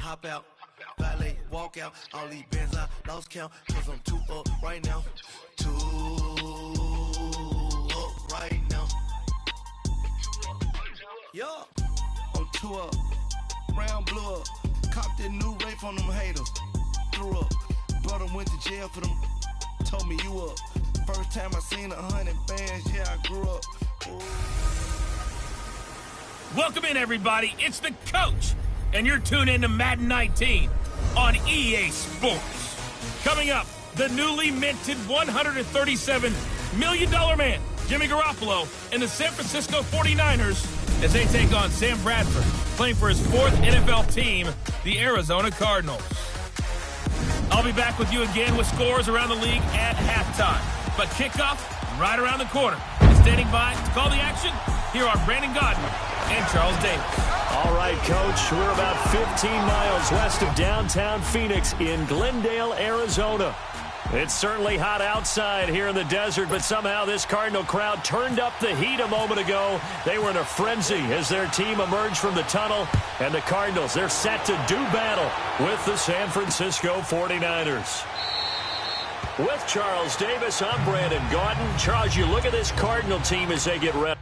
hop out, valet, walk out. All these bands I lost count, cause I'm too up right now. Too up right now. Yeah, I'm too up. Brown blew up. Copped that new rape on them haters. Threw up. Brother went to jail for them. Told me you up. First time I seen 100 bands, yeah, I grew up. Ooh. Welcome in, everybody. It's the coach, and you're tuned in to Madden 19 on EA Sports. Coming up, the newly minted $137 million man, Jimmy Garoppolo, and the San Francisco 49ers as they take on Sam Bradford, playing for his fourth NFL team, the Arizona Cardinals. I'll be back with you again with scores around the league at halftime. But kickoff right around the corner. And standing by to call the action, here are Brandon Gaudin and Charles Davis. All right, Coach, we're about 15 miles west of downtown Phoenix in Glendale, Arizona. It's certainly hot outside here in the desert, but somehow this Cardinal crowd turned up the heat a moment ago. They were in a frenzy as their team emerged from the tunnel, and the Cardinals, they're set to do battle with the San Francisco 49ers. With Charles Davis, I'm Brandon Gaudin. Charles, you look at this Cardinal team as they get ready.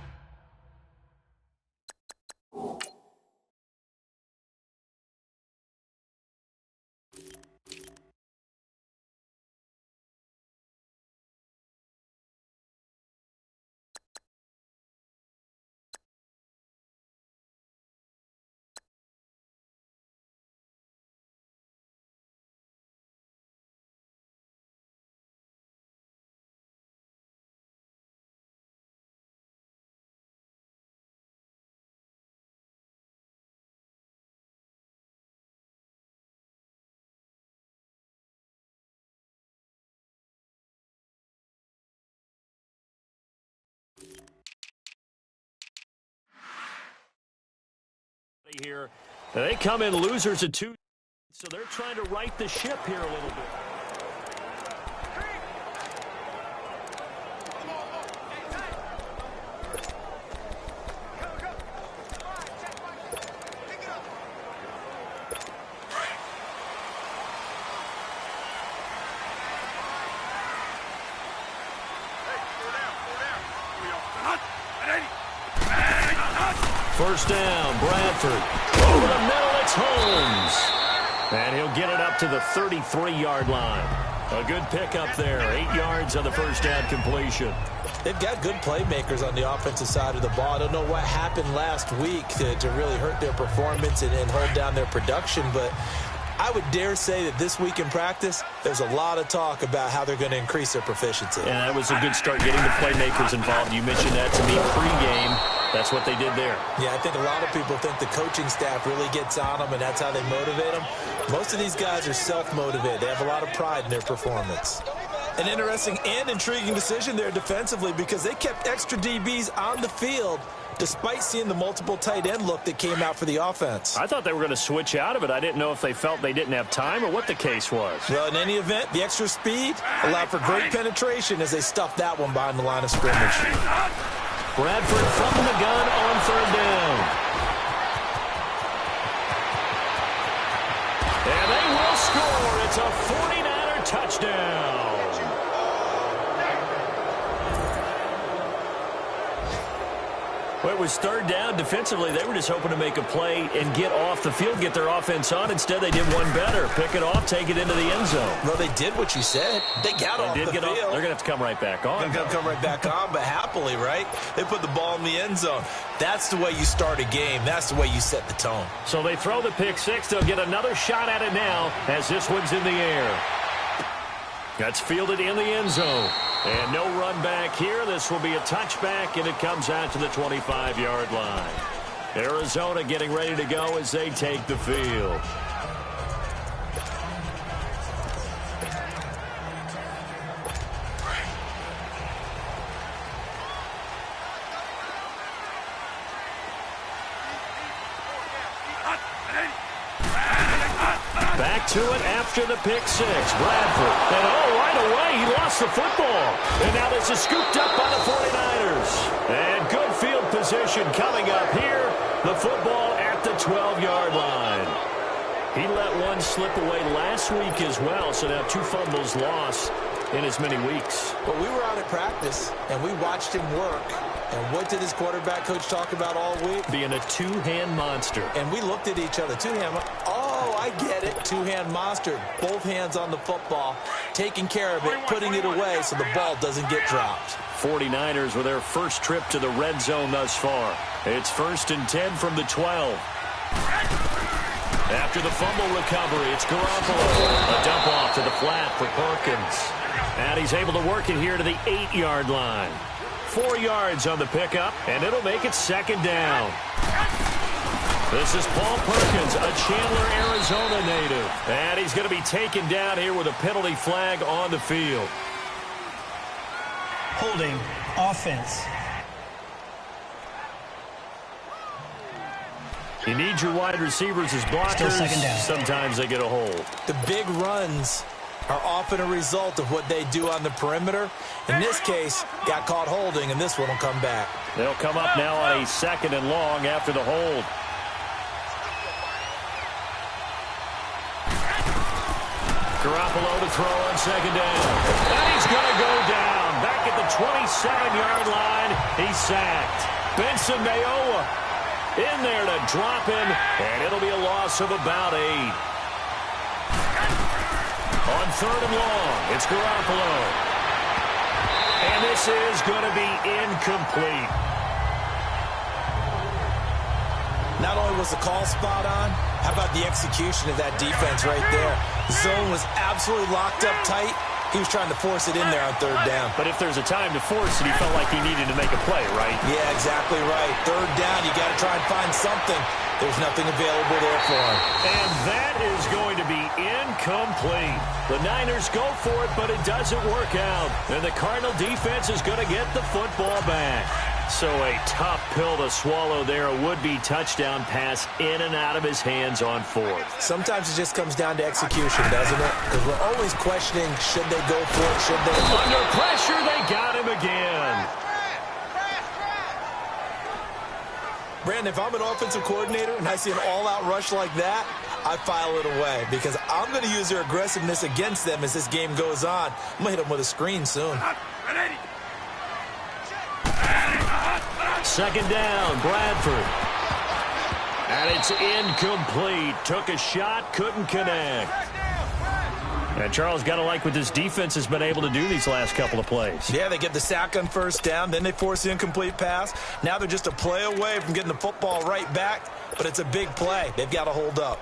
Here, they come in losers of 2, so they're trying to right the ship here a little bit. First down, Bradford. Over the middle, it's Holmes. And he'll get it up to the 33-yard line. A good pickup there. 8 yards on the first down completion. They've got good playmakers on the offensive side of the ball. I don't know what happened last week to really hurt their performance and hold down their production, but I would dare say that this week in practice, there's a lot of talk about how they're going to increase their proficiency. And that was a good start getting the playmakers involved. You mentioned that to me pregame. That's what they did there. Yeah, I think a lot of people think the coaching staff really gets on them, and that's how they motivate them. Most of these guys are self-motivated. They have a lot of pride in their performance. An interesting and intriguing decision there defensively because they kept extra DBs on the field despite seeing the multiple tight end look that came out for the offense. I thought they were going to switch out of it. I didn't know if they felt they didn't have time or what the case was. Well, in any event, the extra speed allowed for great penetration as they stuffed that one behind the line of scrimmage. Bradford from the gun on third down. And they will score. It's a 49er touchdown. Well, it was third down. Defensively, they were just hoping to make a play and get off the field, get their offense on. Instead, they did one better. Pick it off, take it into the end zone. Well, they did what you said. They got off the field. They're going to have to come right back on. They're going to come right back on, but happily, right? They put the ball in the end zone. That's the way you start a game. That's the way you set the tone. So they throw the pick six. They'll get another shot at it now as this one's in the air. That's fielded in the end zone. And no run back here. This will be a touchback, and it comes out to the 25-yard line. Arizona getting ready to go as they take the field. Back to it after the pick six. Bradford. And right away, he lost the football. And now this is scooped up by the 49ers. And good field position coming up here. The football at the 12-yard line. He let one slip away last week as well, so now 2 fumbles lost in as many weeks. Well, we were out at practice, and we watched him work. And what did his quarterback coach talk about all week? Being a two-hand monster. And we looked at each other. Oh, I get it. Two-hand monster. Both hands on the football, taking care of it, putting it away so the ball doesn't get dropped. 49ers with their first trip to the red zone thus far. It's 1st and 10 from the 12. After the fumble recovery, it's Garoppolo. A dump off to the flat for Perkins. And he's able to work it here to the 8-yard line. 4 yards on the pickup, and it'll make it 2nd down. This is Paul Perkins, a Chandler, Arizona native. And he's going to be taken down here with a penalty flag on the field. Holding offense. You need your wide receivers as blockers. Still 2nd down. Sometimes they get a hold. The big runs are often a result of what they do on the perimeter. In this case, got caught holding, and this one will come back. They'll come up now on a 2nd and long after the hold. Garoppolo to throw on 2nd down. And he's going to go down. Back at the 27-yard line. He's sacked. Benson Mayowa in there to drop him, and it'll be a loss of about 8. On 3rd and long, it's Garoppolo. And this is going to be incomplete. Not only was the call spot on, how about the execution of that defense right there? Zone was absolutely locked up tight. He was trying to force it in there on 3rd down. But if there's a time to force it, he felt like he needed to make a play, right? Yeah, exactly right. 3rd down, you got to try and find something. There's nothing available there for him. And that is going to be incomplete. The Niners go for it, but it doesn't work out. And the Cardinal defense is going to get the football back. So a tough pill to swallow there. A would-be touchdown pass in and out of his hands on 4th. Sometimes it just comes down to execution, doesn't it? Because we're always questioning, should they go for it, should they? Under pressure, they got him again. Brandon, if I'm an offensive coordinator and I see an all-out rush like that, I file it away because I'm going to use their aggressiveness against them as this game goes on. I'm going to hit them with a screen soon. 2nd down, Bradford. And it's incomplete. Took a shot, couldn't connect. And Charles, got to like what this defense has been able to do these last couple of plays. Yeah, they get the sack on 1st down, then they force the incomplete pass. Now they're just a play away from getting the football right back, but it's a big play. They've got to hold up.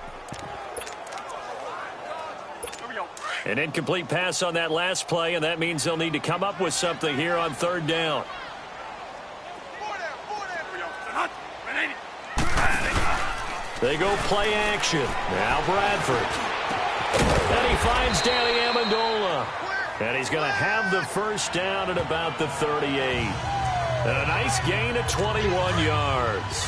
An incomplete pass on that last play, and that means they'll need to come up with something here on 3rd down. They go play action. Now Bradford. And he finds Danny Amendola. And he's going to have the 1st down at about the 38. And a nice gain of 21 yards.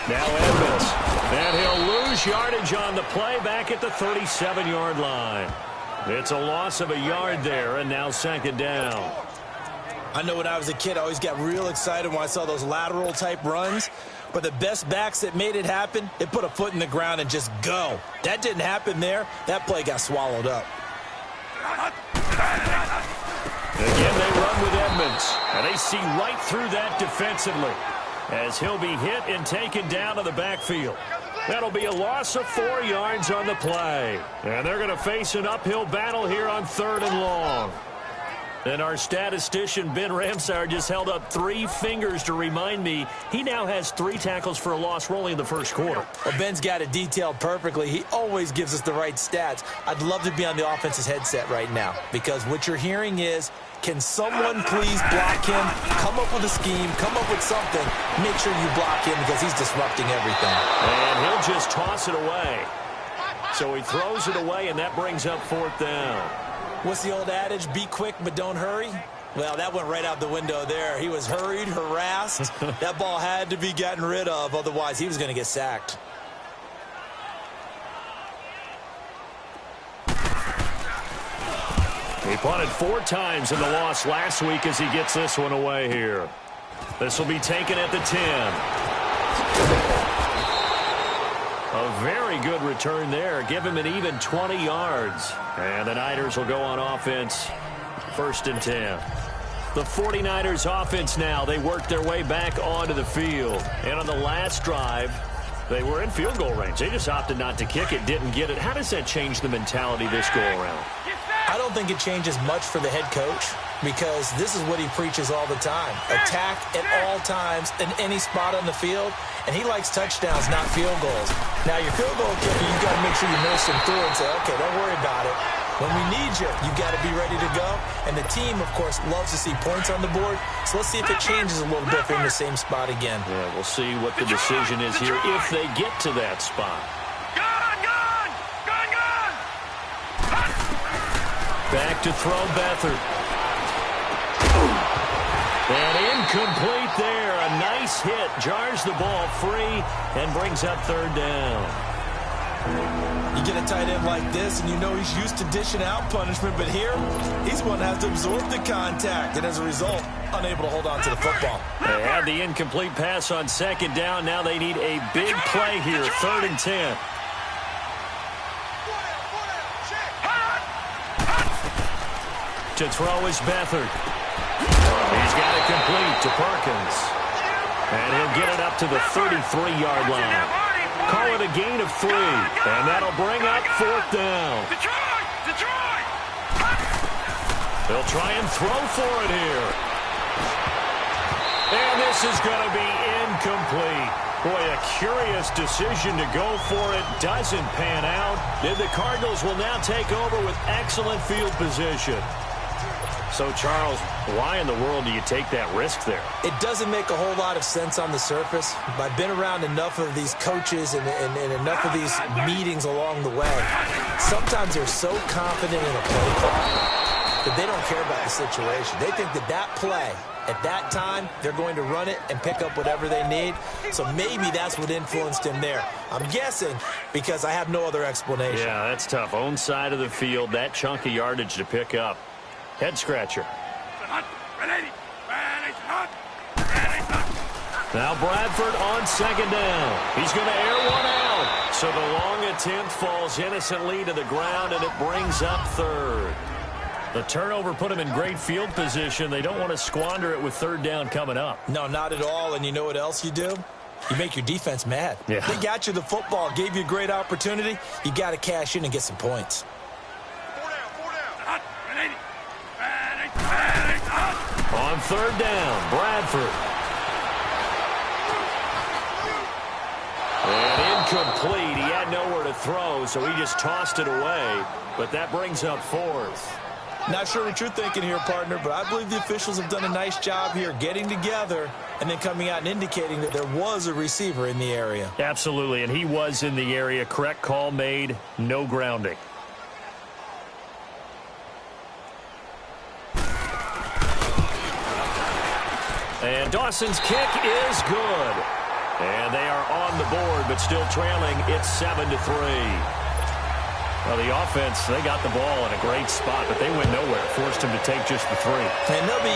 Now Edmonds. And he'll lose yardage on the play back at the 37-yard line. It's a loss of a yard there, and now 2nd down. I know when I was a kid, I always got real excited when I saw those lateral-type runs. But the best backs that made it happen, they put a foot in the ground and just go. That didn't happen there. That play got swallowed up. Again, they run with Edmonds, and they see right through that defensively as he'll be hit and taken down to the backfield. That'll be a loss of 4 yards on the play. And they're going to face an uphill battle here on 3rd and long. And our statistician, Ben Ramsar, just held up 3 fingers to remind me he now has 3 tackles for a loss rolling in the 1st quarter. Well, Ben's got it detailed perfectly. He always gives us the right stats. I'd love to be on the offense's headset right now because what you're hearing is, can someone please block him? Come up with a scheme. Come up with something. Make sure you block him because he's disrupting everything. And he'll just toss it away. So he throws it away, and that brings up 4th down. What's the old adage? Be quick, but don't hurry. Well, that went right out the window there. He was hurried, harassed. That ball had to be gotten rid of. Otherwise, he was going to get sacked. He punted 4 times in the loss last week as he gets this one away here. This will be taken at the 10. A very good return there. Give him an even 20 yards. And the Niners will go on offense. 1st and 10. The 49ers offense now. They worked their way back onto the field. And on the last drive, they were in field goal range. They just opted not to kick it, didn't get it. How does that change the mentality this go around? I don't think it changes much for the head coach because this is what he preaches all the time. Attack at all times in any spot on the field, and he likes touchdowns, not field goals. Now, your field goal kicker, you've got to make sure you nurse him through and say, okay, don't worry about it. When we need you, you've got to be ready to go. And the team, of course, loves to see points on the board. So let's see if it changes a little bit if they're in the same spot again. Yeah, we'll see what the decision is here if they get to that spot. Back to throw Beathard. And incomplete there. A nice hit. Jars the ball free and brings up 3rd down. You get a tight end like this, and you know he's used to dishing out punishment, but here, he's the one that has to absorb the contact, and as a result, unable to hold on to the football. They had the incomplete pass on 2nd down. Now they need a big play here, 3rd and 10. To throw is Beathard. He's got it complete to Perkins. And he'll get it up to the 33-yard line. Call it a gain of 3. And that'll bring up 4th down. They'll try and throw for it here. And this is going to be incomplete. Boy, a curious decision to go for it. Doesn't pan out. And the Cardinals will now take over with excellent field position. So, Charles, why in the world do you take that risk there? It doesn't make a whole lot of sense on the surface. I've been around enough of these coaches and enough of these meetings along the way. Sometimes they're so confident in a play call that they don't care about the situation. They think that play, at that time, they're going to run it and pick up whatever they need. So maybe that's what influenced him there. I'm guessing because I have no other explanation. Yeah, that's tough. Own side of the field, that chunk of yardage to pick up. Head scratcher. Now Bradford on 2nd down. He's going to air one out. So the long attempt falls innocently to the ground, and it brings up 3rd. The turnover put him in great field position. They don't want to squander it with 3rd down coming up. No, not at all. And you know what else you do? You make your defense mad. Yeah. They got you the football, gave you a great opportunity. You got to cash in and get some points. On 3rd down, Bradford. And incomplete. He had nowhere to throw, so he just tossed it away. But that brings up 4th. Not sure what you're thinking here, partner, but I believe the officials have done a nice job here getting together and then coming out and indicating that there was a receiver in the area. Absolutely, and he was in the area. Correct call made, no grounding. And Dawson's kick is good. And they are on the board, but still trailing. It's 7-3. Well, the offense, they got the ball in a great spot, but they went nowhere. Forced him to take just the 3. And they'll be,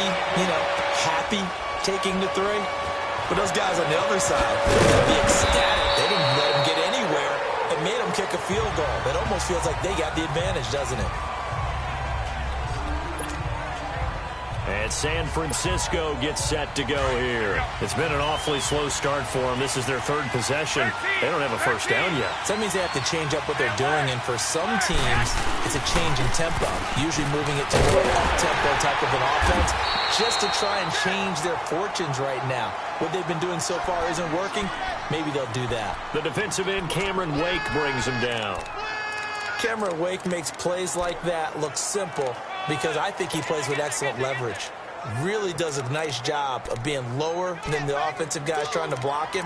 happy taking the 3. But those guys on the other side, they'll be ecstatic. They didn't let him get anywhere. It made him kick a field goal. It almost feels like they got the advantage, doesn't it? And San Francisco gets set to go here. It's been an awfully slow start for them. This is their 3rd possession. They don't have a first down yet. So that means they have to change up what they're doing, and for some teams, it's a change in tempo, usually moving it to more up-tempo type of an offense, just to try and change their fortunes right now. What they've been doing so far isn't working. Maybe they'll do that. The defensive end, Cameron Wake, brings him down. Cameron Wake makes plays like that look simple, because I think he plays with excellent leverage. Really does a nice job of being lower than the offensive guys trying to block him,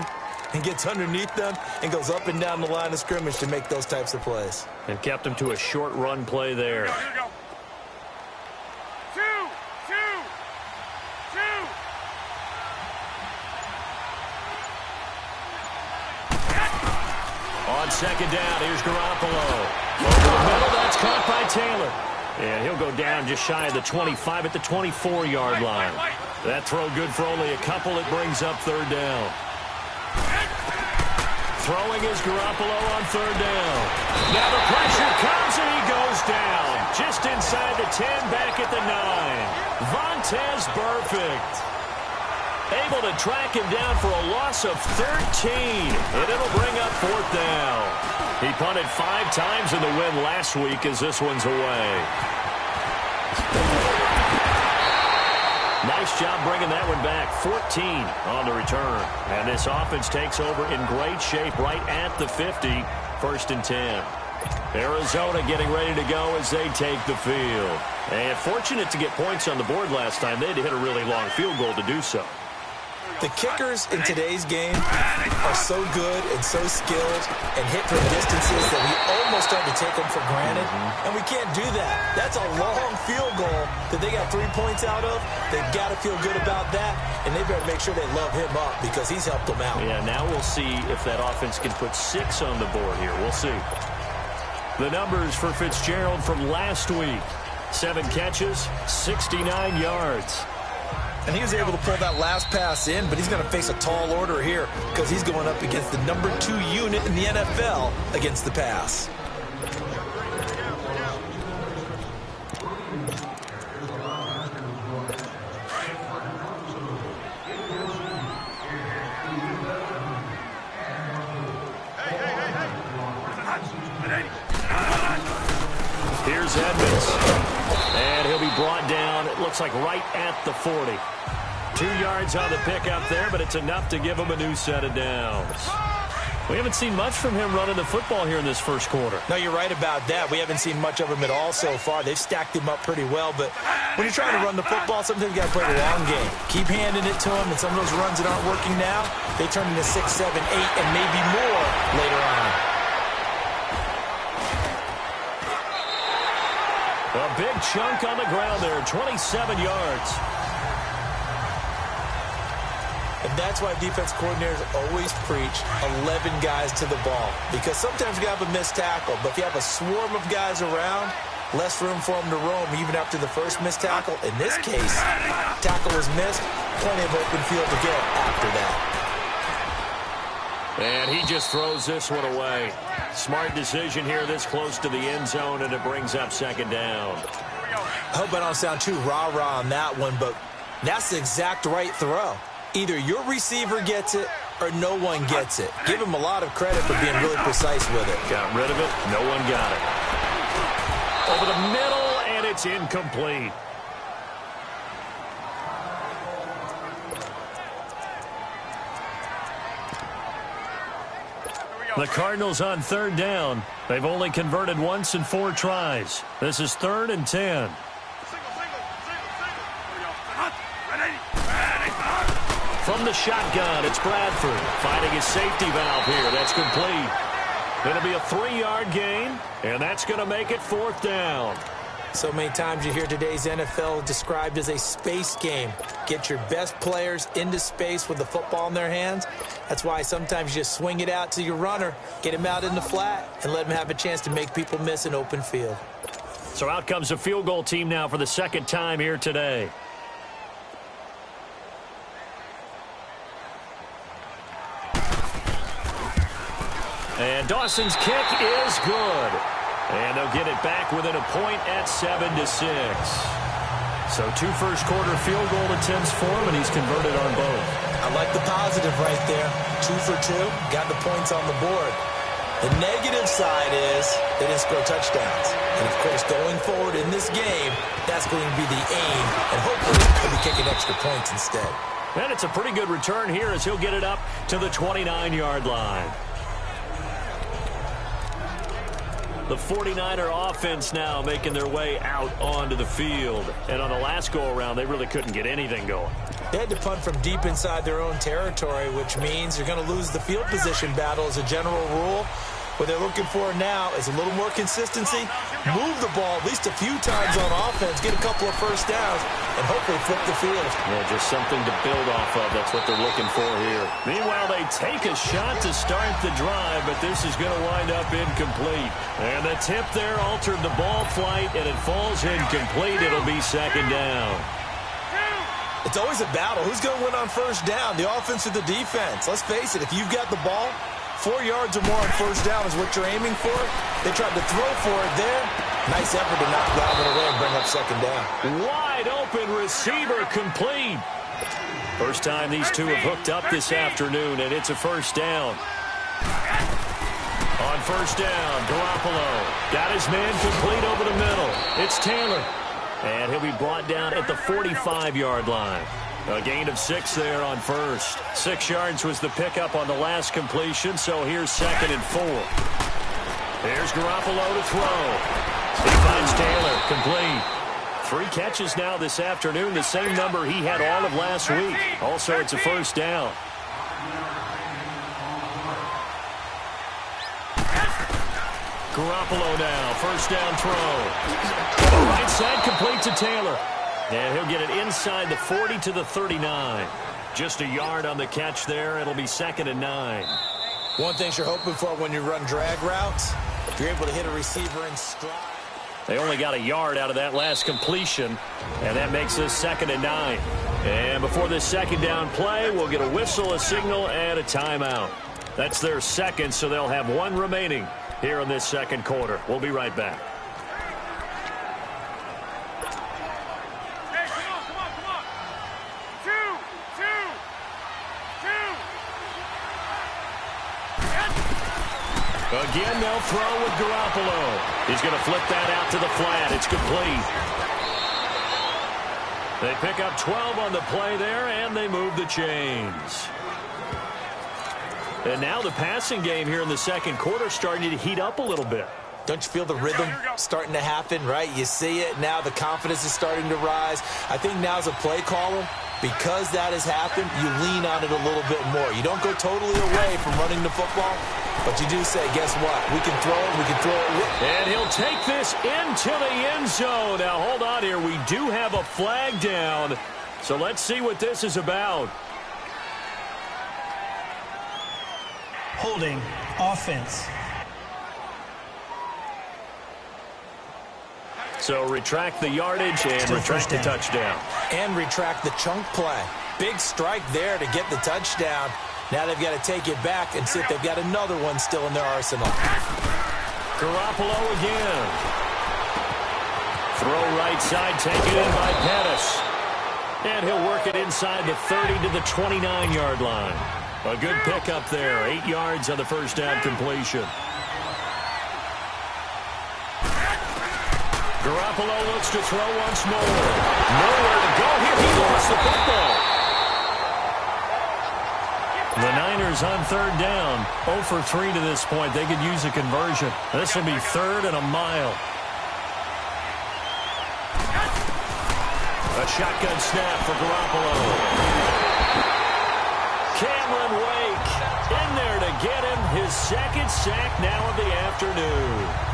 and gets underneath them and goes up and down the line of scrimmage to make those types of plays. And kept him to a short run play there. Here we go. Two. On 2nd down, here's Garoppolo. Over the middle, that's caught by Taylor. And he'll go down just shy of the 25 at the 24-yard line. That throw good for only a couple. It brings up third down. Throwing is Garoppolo on third down. Now the pressure comes and he goes down. Just inside the 10, back at the 9. Vontaze Burfict able to track him down for a loss of 13. And it'll bring up fourth down. He punted 5 times in the win last week as this one's away. Nice job bringing that one back. 14 on the return. And this offense takes over in great shape right at the 50. 1st and 10. Arizona getting ready to go as they take the field. And fortunate to get points on the board last time. They had to hit a really long field goal to do so. The kickers in today's game are so good and so skilled and hit from distances that we almost start to take them for granted. And we can't do that. That's a long field goal that they got 3 points out of. They've got to feel good about that, and they better make sure they love him up because he's helped them out. Yeah, now we'll see if that offense can put 6 on the board here. We'll see. The numbers for Fitzgerald from last week. 7 catches, 69 yards. And he was able to pull that last pass in, but he's going to face a tall order here because he's going up against the number 2 unit in the NFL against the pass. Here's Edmonds. And he'll be brought down, it looks like right at the 40. 2 yards on the pickup there, but it's enough to give him a new set of downs. We haven't seen much from him running the football here in this first quarter. No, you're right about that. We haven't seen much of him at all so far. They've stacked him up pretty well, but when you're trying to run the football, sometimes you got to play the long game. Keep handing it to him, and some of those runs that aren't working now, they turn into 6, 7, 8, and maybe more later on. A big chunk on the ground there, 27 yards. And that's why defense coordinators always preach 11 guys to the ball. Because sometimes you have a missed tackle, but if you have a swarm of guys around, less room for them to roam even after the first missed tackle. In this case, tackle was missed, plenty of open field to get after that. And he just throws this one away. Smart decision here this close to the end zone, and it brings up second down. I hope I don't sound too rah-rah on that one, but that's the exact right throw. Either your receiver gets it or no one gets it. Give him a lot of credit for being really precise with it. Got rid of it. No one got it. Over the middle, and it's incomplete. The Cardinals on third down. They've only converted once in 4 tries. This is 3rd and 10. From the shotgun, it's Bradford finding his safety valve here. That's complete. It'll be a 3-yard gain, and that's going to make it 4th down. So many times you hear today's NFL described as a space game. Get your best players into space with the football in their hands. That's why sometimes you just swing it out to your runner, get him out in the flat, and let him have a chance to make people miss an open field. So out comes a field goal team now for the 2nd time here today. And Dawson's kick is good. And they'll get it back within a point at 7-6. So 2 first-quarter field goal attempts for him, and he's converted on both. I like the positive right there. 2 for 2, got the points on the board. The negative side is they didn't score touchdowns. And, of course, going forward in this game, that's going to be the aim. And hopefully they'll be kicking extra points instead. And it's a pretty good return here as he'll get it up to the 29-yard line. The 49er offense now making their way out onto the field. And on the last go-around, they really couldn't get anything going. They had to punt from deep inside their own territory, which means you're going to lose the field position battle as a general rule. What they're looking for now is a little more consistency, move the ball at least a few times on offense, get a couple of first downs, and hopefully flip the field. Yeah, just something to build off of. That's what they're looking for here. Meanwhile, they take a shot to start the drive, but this is going to wind up incomplete. And the tip there altered the ball flight, and it falls incomplete. It'll be second down. It's always a battle. Who's going to win on first down, the offense or the defense? Let's face it, if you've got the ball, 4 yards or more on first down is what you're aiming for. They tried to throw for it there. Nice effort to knock Galvin away and bring up second down. Wide open receiver complete. First time these two have hooked up this afternoon, and it's a first down. On first down, Garoppolo got his man complete over the middle. It's Taylor. And he'll be brought down at the 45-yard line. A gain of 6 there on first. 6 yards was the pickup on the last completion, so here's 2nd and 4. There's Garoppolo to throw. He finds Taylor, complete. 3 catches now this afternoon, the same number he had all of last week. Also, it's a first down. Garoppolo now, first down throw. Right side complete to Taylor. And he'll get it inside the 40 to the 39. Just a yard on the catch there. It'll be 2nd and 9. One thing you're hoping for when you run drag routes, you're able to hit a receiver in stride. They only got a yard out of that last completion, and that makes this 2nd and 9. And before this second down play, we'll get a whistle, a signal, and a timeout. That's their second, so they'll have 1 remaining here in this second quarter. We'll be right back. Again, they'll throw with Garoppolo. He's going to flip that out to the flat. It's complete. They pick up 12 on the play there, and they move the chains. And now the passing game here in the second quarter starting to heat up a little bit. Don't you feel the rhythm starting to happen, right? You see it now. The confidence is starting to rise. I think now as a play caller, because that has happened, you lean on it a little bit more. You don't go totally away from running the football, but you do say, guess what? We can throw it. We can throw it. And he'll take this into the end zone. Now, hold on here. We do have a flag down, so let's see what this is about. Holding offense. So retract the yardage and retract the touchdown. And retract the chunk play. Big strike there to get the touchdown. Now they've got to take it back and see if they've got another one still in their arsenal. Garoppolo again. Throw right side, taken in by Pettis. And he'll work it inside the 30 to the 29-yard line. A good pickup there. 8 yards on the first down completion. Garoppolo looks to throw once more. Nowhere to go here. He lost the football. The Niners on third down. 0 for 3 to this point. They could use a conversion. This will be 3rd and a mile. A shotgun snap for Garoppolo. Cameron Wake in there to get him his 2nd sack now of the afternoon.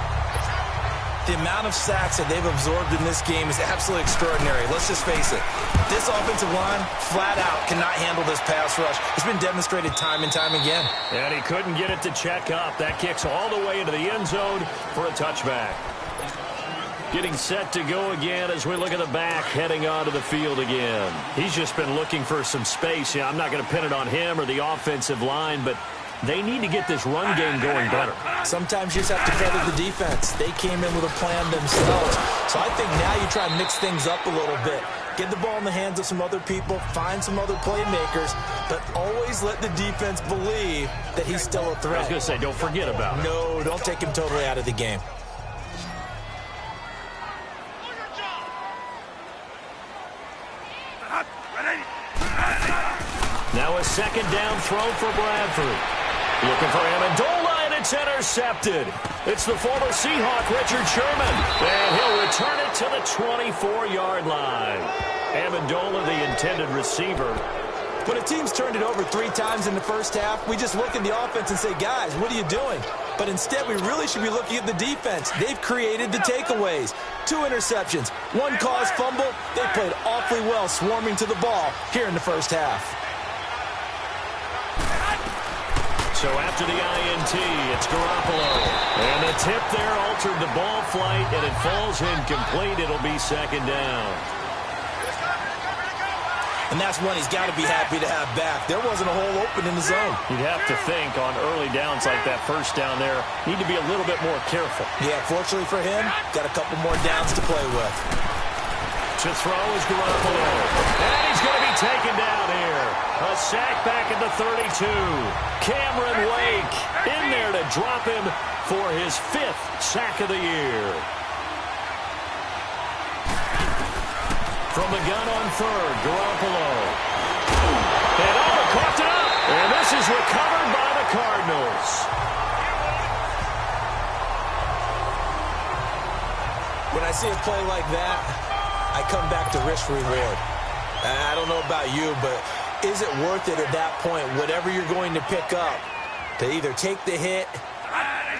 The amount of sacks that they've absorbed in this game is absolutely extraordinary. Let's just face it. This offensive line, flat out, cannot handle this pass rush. It's been demonstrated time and time again. And he couldn't get it to check up. That kicks all the way into the end zone for a touchback. Getting set to go again as we look at the back, heading onto the field again. He's just been looking for some space. Yeah, I'm not going to pin it on him or the offensive line, but they need to get this run game going better. Sometimes you just have to credit the defense. They came in with a plan themselves. So I think now you try and mix things up a little bit. Get the ball in the hands of some other people, find some other playmakers, but always let the defense believe that he's still a threat. I was going to say, don't forget about it. No, don't take him totally out of the game. Now a second down throw for Bradford. Looking for Amendola, and it's intercepted. It's the former Seahawk, Richard Sherman. And he'll return it to the 24-yard line. Amendola, the intended receiver. When a team's turned it over 3 times in the first half, we just look at the offense and say, guys, what are you doing? But instead, we really should be looking at the defense. They've created the takeaways. 2 interceptions, 1 caused fumble. They played awfully well swarming to the ball here in the first half. So after the INT, it's Garoppolo. And the tip there altered the ball flight, and it falls incomplete. It'll be second down. And that's one he's got to be happy to have back. There wasn't a hole open in the zone. You'd have to think on early downs like that first down there, need to be a little bit more careful. Yeah, fortunately for him, got a couple more downs to play with. To throw is Garoppolo. And he's going to be taken down here. A sack back at the 32. Cameron Wake in there to drop him for his 5th sack of the year. From the gun on third, Garoppolo. And coughed it up. And this is recovered by the Cardinals. When I see a play like that, I come back to risk-reward. I don't know about you, but is it worth it at that point, whatever you're going to pick up, to either take the hit,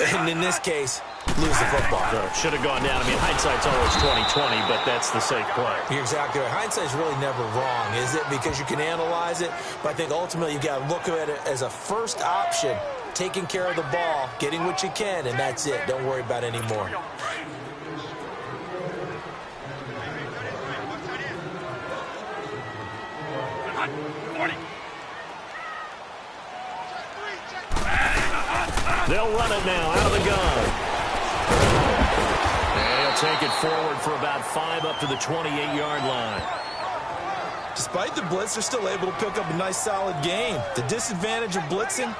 and in this case, lose the football? Should have gone down. I mean, hindsight's always 20/20, but that's the safe play. You're exactly right. Hindsight's really never wrong, is it? Because you can analyze it, but I think ultimately you got to look at it as a first option, taking care of the ball, getting what you can, and that's it. Don't worry about any more. They'll run it now out of the gun. And he'll take it forward for about 5 up to the 28-yard line. Despite the blitz, they're still able to pick up a nice, solid gain. The disadvantage of blitzing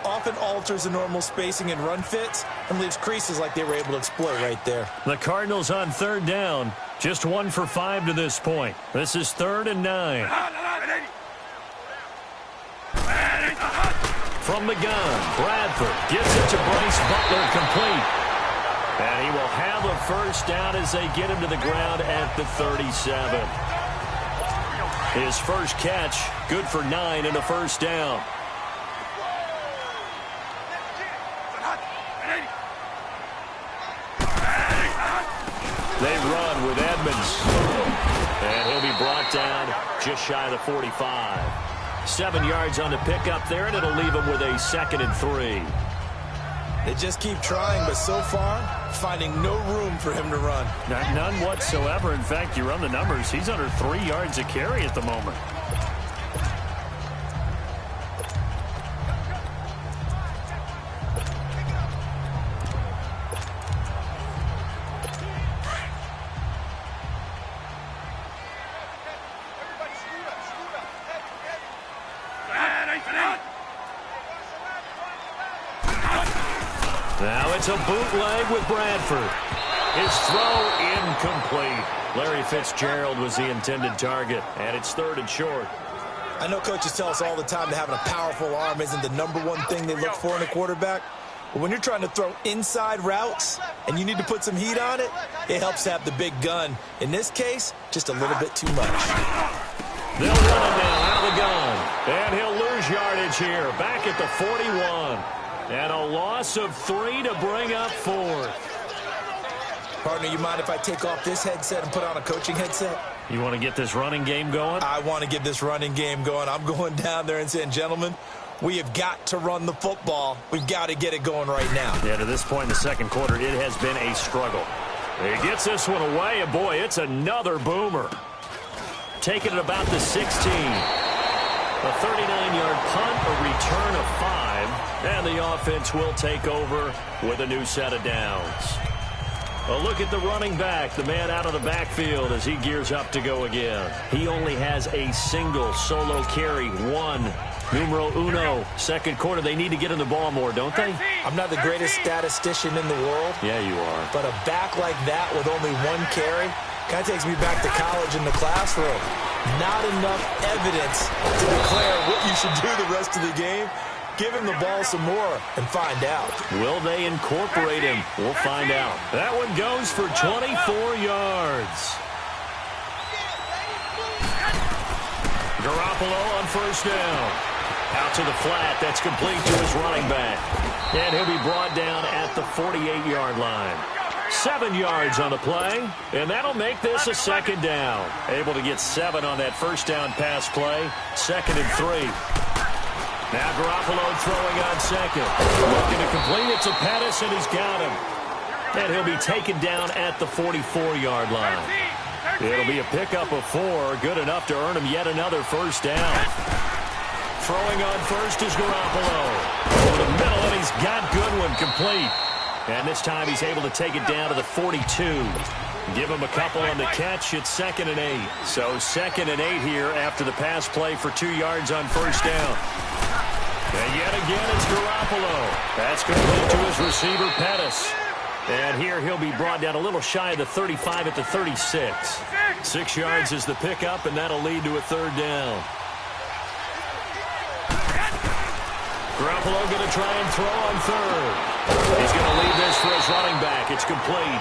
often alters the normal spacing and run fits and leaves creases like they were able to exploit right there. The Cardinals on 3rd down. Just 1 for 5 to this point. This is 3rd and 9. From the gun, Bradford gives it to Bryce Butler, complete. And he will have a first down as they get him to the ground at the 37. His first catch, good for 9 and a first down. They run with Edmonds. And he'll be brought down just shy of the 45. 7 yards on the pickup there, and it'll leave him with a 2nd and 3. They just keep trying, but so far, finding no room for him to run. None whatsoever. In fact, you run the numbers, he's under 3 yards a carry at the moment. Now it's a bootleg with Bradford. His throw incomplete. Larry Fitzgerald was the intended target, and it's 3rd and short. I know coaches tell us all the time that having a powerful arm isn't the #1 thing they look for in a quarterback. But when you're trying to throw inside routes and you need to put some heat on it, it helps to have the big gun. In this case, just a little bit too much. They'll run it now out of the gun. And he'll lose yardage here, back at the 41. And a loss of 3 to bring up 4th. Partner, you mind if I take off this headset and put on a coaching headset? You want to get this running game going? I want to get this running game going. I'm going down there and saying, gentlemen, we have got to run the football. We've got to get it going right now. Yeah, to this point in the second quarter, it has been a struggle. He gets this one away, and boy, it's another boomer. Taking it about the 16. A 39-yard punt, a return of 5, and the offense will take over with a new set of downs. A look at the running back, the man out of the backfield as he gears up to go again. He only has a single solo carry, 1. Numero uno, second quarter. They need to get in the ball more, don't they? I'm not the greatest statistician in the world. Yeah, you are. But a back like that with only 1 carry kind of takes me back to college in the classroom. Not enough evidence to declare what you should do the rest of the game. Give him the ball some more and find out. Will they incorporate him? We'll find out. That one goes for 24 yards. Garoppolo on first down. Out to the flat. That's complete to his running back. And he'll be brought down at the 48-yard line. 7 yards on the play, and that'll make this a second down. Able to get 7 on that first down pass play. 2nd and 3. Now Garoppolo throwing on second. Looking to complete it to Pettis, and he's got him. And he'll be taken down at the 44-yard line. It'll be a pickup of 4, good enough to earn him yet another first down. Throwing on first is Garoppolo. Over the middle, and he's got Goodwin complete. And this time he's able to take it down to the 42. Give him a couple on the catch. It's 2nd and 8. So 2nd and 8 here after the pass play for 2 yards on first down. And yet again it's Garoppolo. That's complete to his receiver, Pettis. And here he'll be brought down a little shy of the 35 at the 36. 6 yards is the pickup, and that'll lead to a 3rd down. Garoppolo going to try and throw on 3rd. He's going to leave this for his running back. It's complete.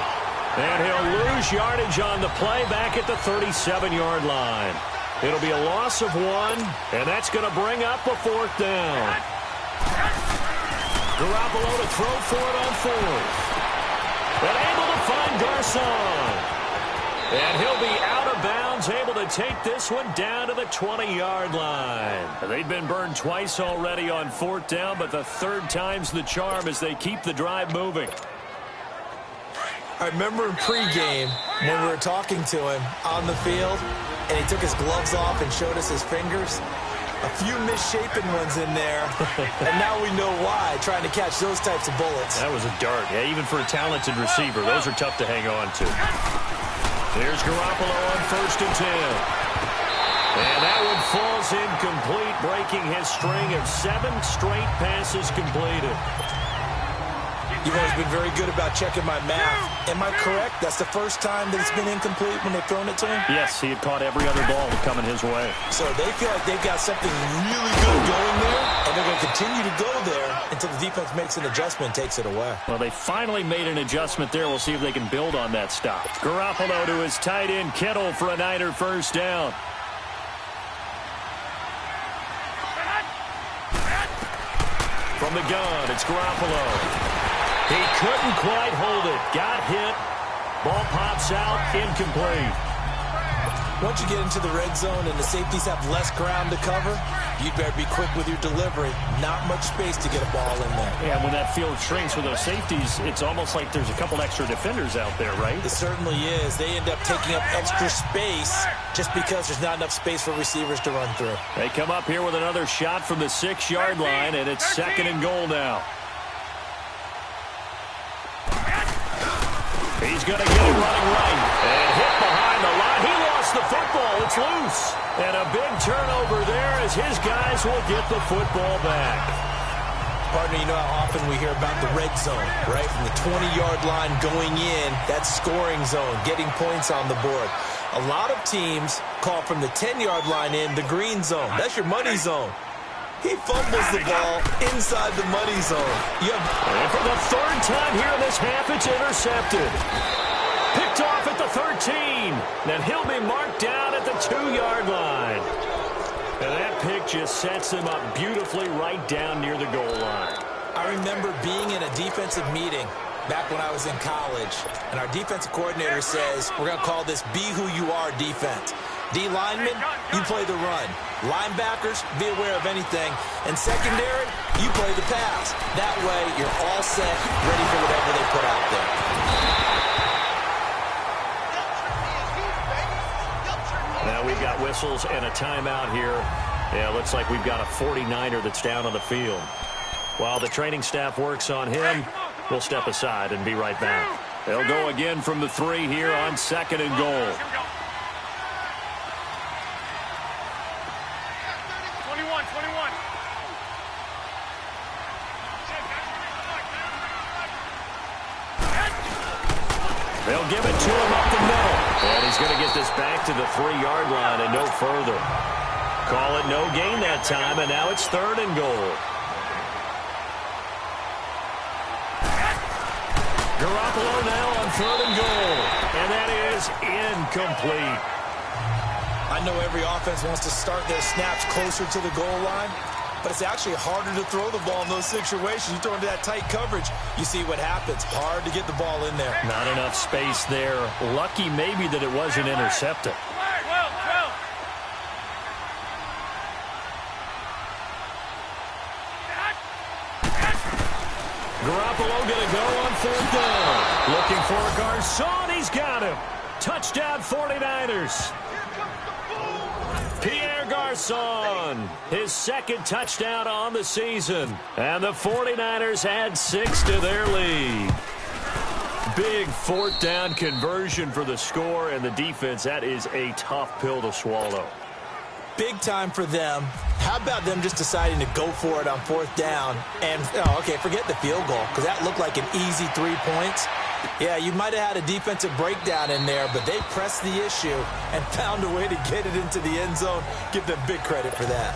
And he'll lose yardage on the play back at the 37-yard line. It'll be a loss of 1, and that's going to bring up a 4th down. Garoppolo to throw for it on 4th. And able to find Garcon. And he'll be out of bounds, able to take this one down to the 20-yard line. They've been burned twice already on 4th down, but the 3rd time's the charm as they keep the drive moving. I remember in pregame when we were talking to him on the field, and he took his gloves off and showed us his fingers. A few misshapen ones in there, and now we know why, trying to catch those types of bullets. That was a dart. Yeah, even for a talented receiver, those are tough to hang on to. Here's Garoppolo on 1st and 10. And that one falls incomplete, breaking his string of 7 straight passes completed. You've always been very good about checking my math. Am I correct? That's the first time that it's been incomplete when they've thrown it to him? Yes, he had caught every other ball coming his way. So they feel like they've got something really good going there, and they're going to continue to go there until the defense makes an adjustment and takes it away. Well, they finally made an adjustment there. We'll see if they can build on that stop. Garoppolo to his tight end, Kittle, for a Niner first down. From the gun, it's Garoppolo. He couldn't quite hold it. Got hit. Ball pops out. Incomplete. Once you get into the red zone and the safeties have less ground to cover, you'd better be quick with your delivery. Not much space to get a ball in there. Yeah, when that field shrinks with those safeties, it's almost like there's a couple extra defenders out there, right? It certainly is. They end up taking up extra space just because there's not enough space for receivers to run through. They come up here with another shot from the 6-yard line, and it's 2nd and goal now. He's going to get it running right. And hit behind the line. He lost the football. It's loose. And a big turnover there as his guys will get the football back. Partner, you know how often we hear about the red zone, right? From the 20-yard line going in, that's scoring zone, getting points on the board. A lot of teams call from the 10-yard line in the green zone. That's your money zone. He fumbles the ball inside the money zone. And for the 3rd time here in this half, it's intercepted. Picked off at the 13. Then he'll be marked down at the 2-yard line. And that pick just sets him up beautifully right down near the goal line. I remember being in a defensive meeting back when I was in college, and our defensive coordinator says, we're going to call this Be Who You Are defense. D linemen, you play the run. Linebackers, be aware of anything. And secondary, you play the pass. That way, you're all set, ready for whatever they put out there. Now we've got whistles and a timeout here. Yeah, looks like we've got a 49er that's down on the field. While the training staff works on him, we'll step aside and be right back. They'll go again from the 3 here on 2nd and goal. 21. They'll give it to him up the middle. And he's going to get this back to the 3-yard line and no further. Call it no gain that time, and now it's 3rd and goal. Garoppolo now on 3rd and goal. And that is incomplete. I know every offense wants to start their snaps closer to the goal line, but it's actually harder to throw the ball in those situations. You throw into that tight coverage, you see what happens. Hard to get the ball in there. Not enough space there. Lucky maybe that it wasn't intercepted. Garoppolo going to go on 4th down. Looking for Garcon. He's got him. Touchdown 49ers. Pierre Garcon, his 2nd touchdown on the season. And the 49ers add 6 to their lead. Big 4th down conversion for the score, and the defense, that is a tough pill to swallow. Big time for them. How about them just deciding to go for it on 4th down? And, okay, forget the field goal, because that looked like an easy 3 points. Yeah, you might have had a defensive breakdown in there, but they pressed the issue and found a way to get it into the end zone. Give them big credit for that.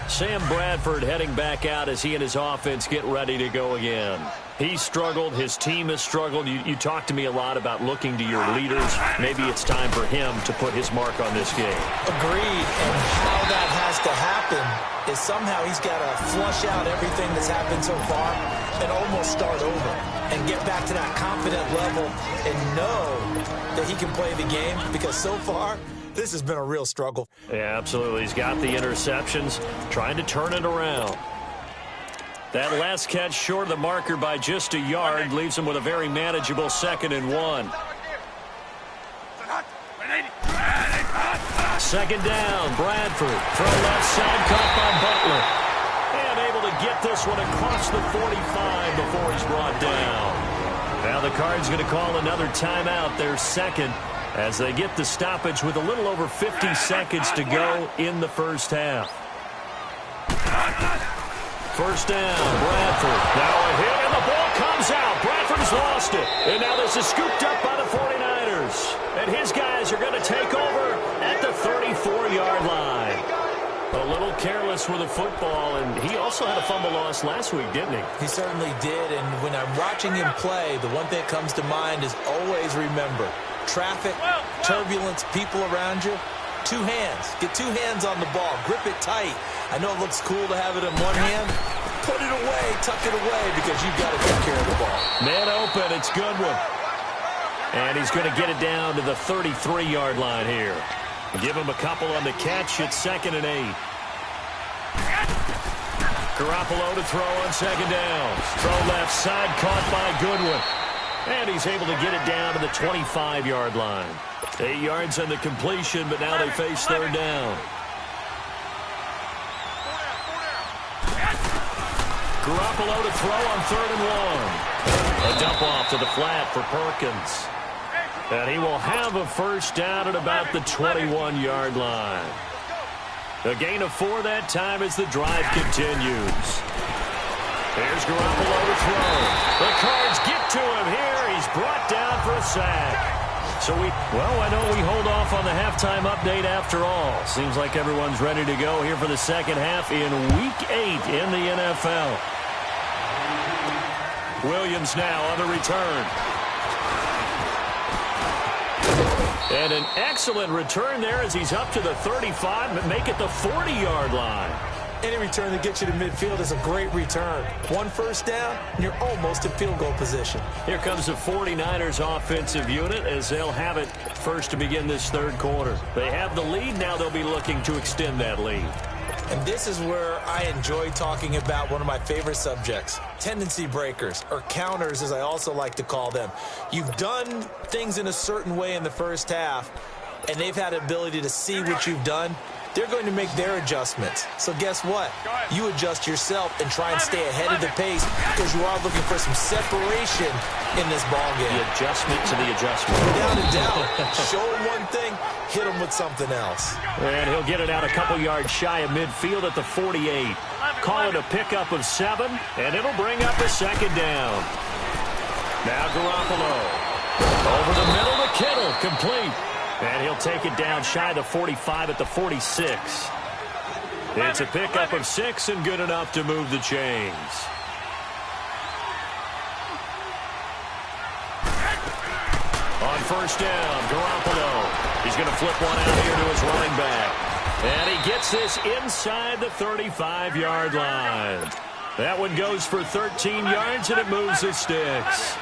Sam Bradford heading back out as he and his offense get ready to go again. He struggled. His team has struggled. You talked to me a lot about looking to your leaders. Maybe it's time for him to put his mark on this game. Agreed. And how that has to happen is somehow he's got to flush out everything that's happened so far and almost start over and get back to that confident level and know that he can play the game, because so far this has been a real struggle. Yeah, absolutely. He's got the interceptions, trying to turn it around. That last catch short of the marker by just a yard leaves him with a very manageable 2nd and 1. 2nd down, Bradford from left side, caught by Butler. And able to get this one across the 45 before he's brought down. Now the Cards going to call another timeout, their 2nd, as they get the stoppage with a little over 50 seconds to go in the 1st half. 1st down, Bradford. Now a hit, and the ball comes out. Bradford's lost it. And now this is scooped up by the 49ers. And his guys are going to take over at the 34-yard line. A little careless with the football, and he also had a fumble loss last week, didn't he? He certainly did, and when I'm watching him play, the one thing that comes to mind is always remember, traffic, turbulence, people around you, 2 hands. Get 2 hands on the ball. Grip it tight. I know it looks cool to have it in one hand. Put it away, tuck it away, because you've got to take care of the ball. Man open, it's Goodwin. And he's going to get it down to the 33-yard line here. Give him a couple on the catch. It's 2nd and 8. Garoppolo to throw on 2nd down. Throw left side, caught by Goodwin. And he's able to get it down to the 25-yard line. 8 yards on the completion, but now they face 3rd down. Garoppolo to throw on 3rd and 1. A dump off to the flat for Perkins. And he will have a 1st down at about the 21-yard line. A gain of 4 that time as the drive continues. Here's Garoppolo to throw. The Cards get to him here. He's brought down for a sack. So I know we hold off on the halftime update after all. Seems like everyone's ready to go here for the 2nd half in Week 8 in the NFL. Williams now on the return. And an excellent return there as he's up to the 35, but make it the 40-yard line. Any return that gets you to midfield is a great return. 1 1st down, and you're almost in field goal position. Here comes the 49ers offensive unit as they'll have it first to begin this 3rd quarter. They have the lead. Now they'll be looking to extend that lead. And this is where I enjoy talking about one of my favorite subjects, tendency breakers, or counters as I also like to call them. You've done things in a certain way in the 1st half, and they've had the ability to see what you've done. They're going to make their adjustments. So guess what? You adjust yourself and try and stay ahead of the pace, because you are looking for some separation in this ballgame. The adjustment to the adjustment. Without a doubt. Show them one thing, hit them with something else. And he'll get it out a couple yards shy of midfield at the 48. Call it a pickup of 7, and it'll bring up a 2nd down. Now Garoppolo. Over the middle to Kittle, complete. And he'll take it down shy of the 45 at the 46. It's a pickup of 6 and good enough to move the chains. On first down. Garoppolo. He's going to flip one out here to his running back. And he gets this inside the 35-yard line. That one goes for 13 yards, and it moves the sticks.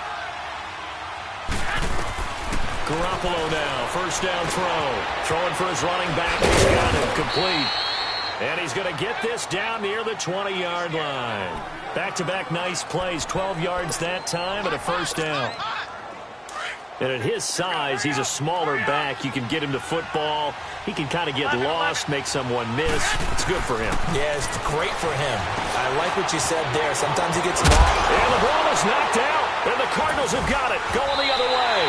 Garoppolo now, first down throw. Throwing for his running back. He's got it complete. And he's going to get this down near the 20-yard line. Back-to-back nice plays, 12 yards that time, and a first down. And at his size, he's a smaller back. You can get him to football. He can kind of get lost, make someone miss. It's good for him. Yeah, it's great for him. I like what you said there. Sometimes he gets lost. And the ball is knocked out. And the Cardinals have got it. Going the other way.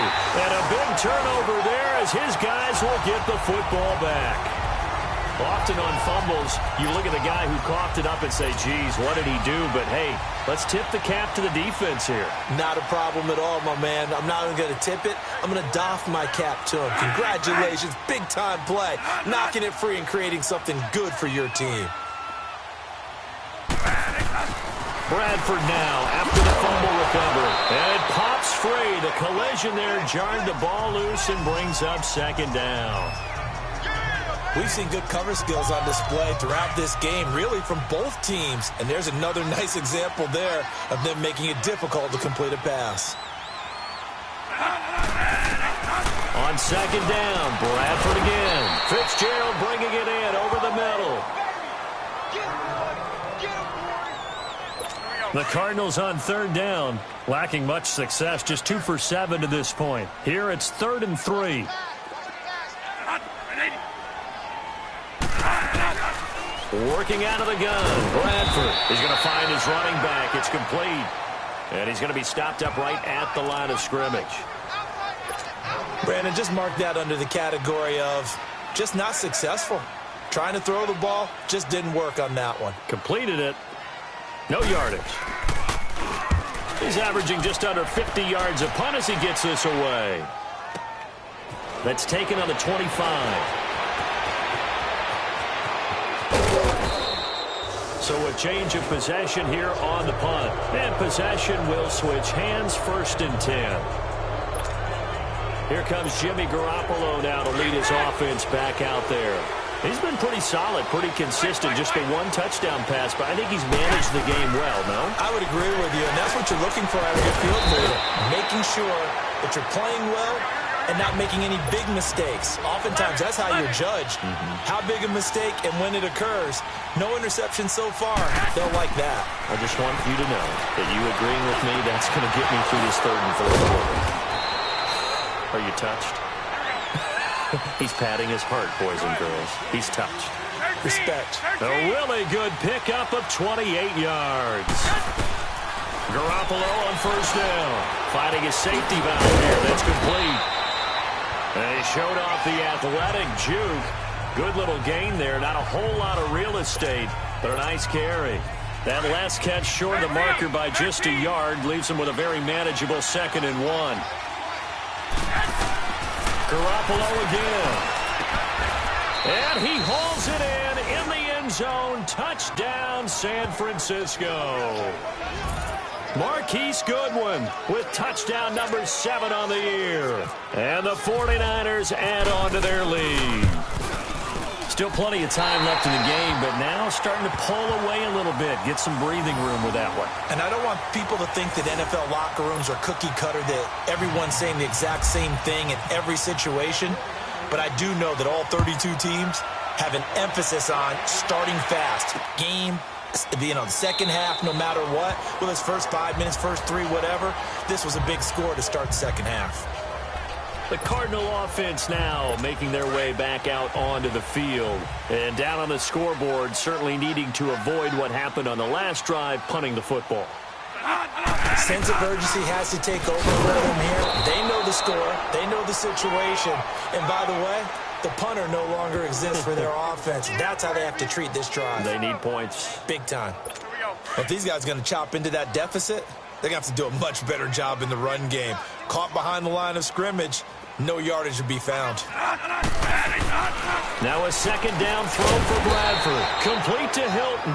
And a big turnover there as his guys will get the football back. Often on fumbles, you look at the guy who coughed it up and say, geez, what did he do? But, hey, let's tip the cap to the defense here. Not a problem at all, my man. I'm not even going to tip it. I'm going to doff my cap to him. Congratulations. Big-time play. Knocking it free and creating something good for your team. Bradford now after the fumble recovery. And it pops free. The collision there jarred the ball loose and brings up second down. We've seen good cover skills on display throughout this game, really from both teams. And there's another nice example there of them making it difficult to complete a pass. On second down, Bradford again. Fitzgerald bringing it in over the middle. The Cardinals on third down, lacking much success, just 2 for 7 to this point. Here it's 3rd and 3. Working out of the gun, Bradford. He's going to find his running back. It's complete. And he's going to be stopped up right at the line of scrimmage. Brandon, just mark that under the category of just not successful. Trying to throw the ball, just didn't work on that one. Completed it. No yardage. He's averaging just under 50 yards a punt as he gets this away. That's taken on the 25. So a change of possession here on the punt. And possession will switch hands, 1st and 10. Here comes Jimmy Garoppolo now to lead his offense back out there. He's been pretty solid, pretty consistent. Just the 1 touchdown pass, but I think he's managed the game well, no? I would agree with you, and that's what you're looking for out of your field leader. Making sure that you're playing well and not making any big mistakes. Oftentimes, that's how you're judged. How big a mistake and when it occurs. No interception so far. They'll like that. I just want you to know that you agreeing with me, that's going to get me through this 3rd and 4th quarter. Are you touched? He's patting his heart, boys and girls. He's touched. Respect. A really good pickup of 28 yards. Garoppolo on first down. Fighting his safety valve here. That's complete. And he showed off the athletic juke. Good little gain there. Not a whole lot of real estate, but a nice carry. That last catch short of the marker by just a yard leaves him with a very manageable 2nd and 1. Garoppolo again. And he hauls it in the end zone. Touchdown, San Francisco. Marquise Goodwin with touchdown number 7 on the year. And the 49ers add on to their lead. Still plenty of time left in the game, but now starting to pull away a little bit. Get some breathing room with that one. And I don't want people to think that NFL locker rooms are cookie cutter, that everyone's saying the exact same thing in every situation. But I do know that all 32 teams have an emphasis on starting fast. Game, the second half, no matter what. Well, his first 5 minutes, first 3, whatever. This was a big score to start the second half. The Cardinal offense now making their way back out onto the field. And down on the scoreboard, certainly needing to avoid what happened on the last drive, punting the football. Sense of urgency has to take over for them here. They know the score. They know the situation. And by the way, the punter no longer exists for their offense. That's how they have to treat this drive. They need points. Big time. If these guys are going to chop into that deficit, they're going to have to do a much better job in the run game. Caught behind the line of scrimmage, no yardage to be found. Now a second down throw for Bradford. Complete to Hilton.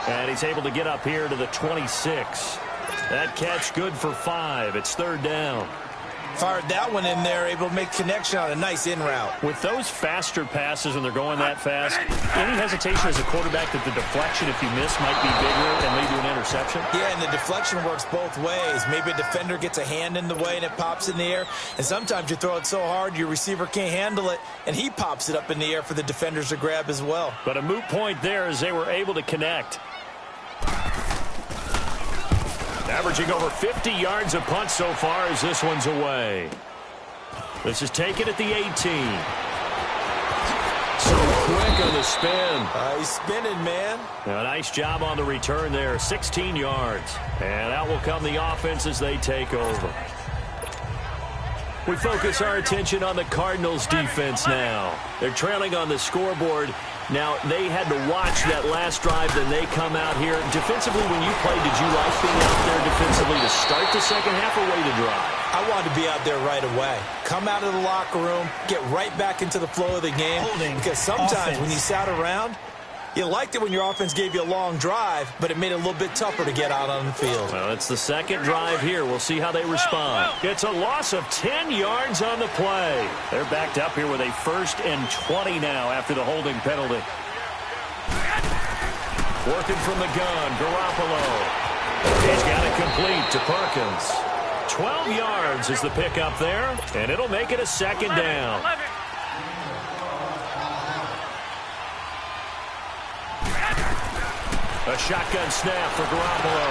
And he's able to get up here to the 26. That catch good for 5. It's 3rd down. Fired that one in there, able to make connection on a nice in route. With those faster passes when they're going that fast, any hesitation as a quarterback that the deflection, if you miss, might be bigger and lead to an interception? Yeah, and the deflection works both ways. Maybe a defender gets a hand in the way and it pops in the air, and sometimes you throw it so hard your receiver can't handle it, and he pops it up in the air for the defenders to grab as well. But a moot point there as they were able to connect. Averaging over 50 yards a punt so far as this one's away. This is taken at the 18. So quick on the spin. He's spinning, man. Now, a nice job on the return there. 16 yards. And out will come the offense as they take over. We focus our attention on the Cardinals defense now. They're trailing on the scoreboard. Now, they had to watch that last drive, then they come out here. Defensively, when you played, did you like being out there defensively to start the second half or wait to drive? I wanted to be out there right away. Come out of the locker room, get right back into the flow of the game. Because sometimes when you sat around, you liked it when your offense gave you a long drive, but it made it a little bit tougher to get out on the field. Well, it's the second drive here. We'll see how they respond. It's a loss of 10 yards on the play. They're backed up here with a 1st and 20 now after the holding penalty. Working from the gun, Garoppolo. He's got it complete to Perkins. 12 yards is the pickup there, and it'll make it a 2nd down. A shotgun snap for Garoppolo.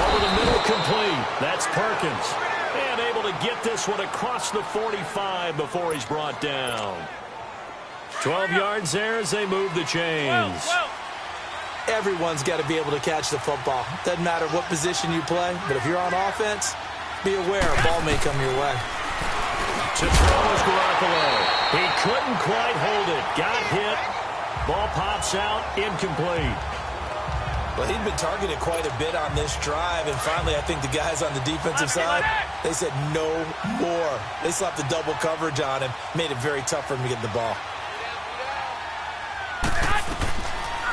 Over the middle, complete. That's Perkins. And able to get this one across the 45 before he's brought down. 12 yards there as they move the chains. Everyone's got to be able to catch the football. Doesn't matter what position you play, but if you're on offense, be aware a ball may come your way. To throw is Garoppolo. He couldn't quite hold it. Got hit. Ball pops out. Incomplete. Well, he'd been targeted quite a bit on this drive, and finally I think the guys on the defensive side, they said no more. They slapped the double coverage on him, made it very tough for him to get the ball.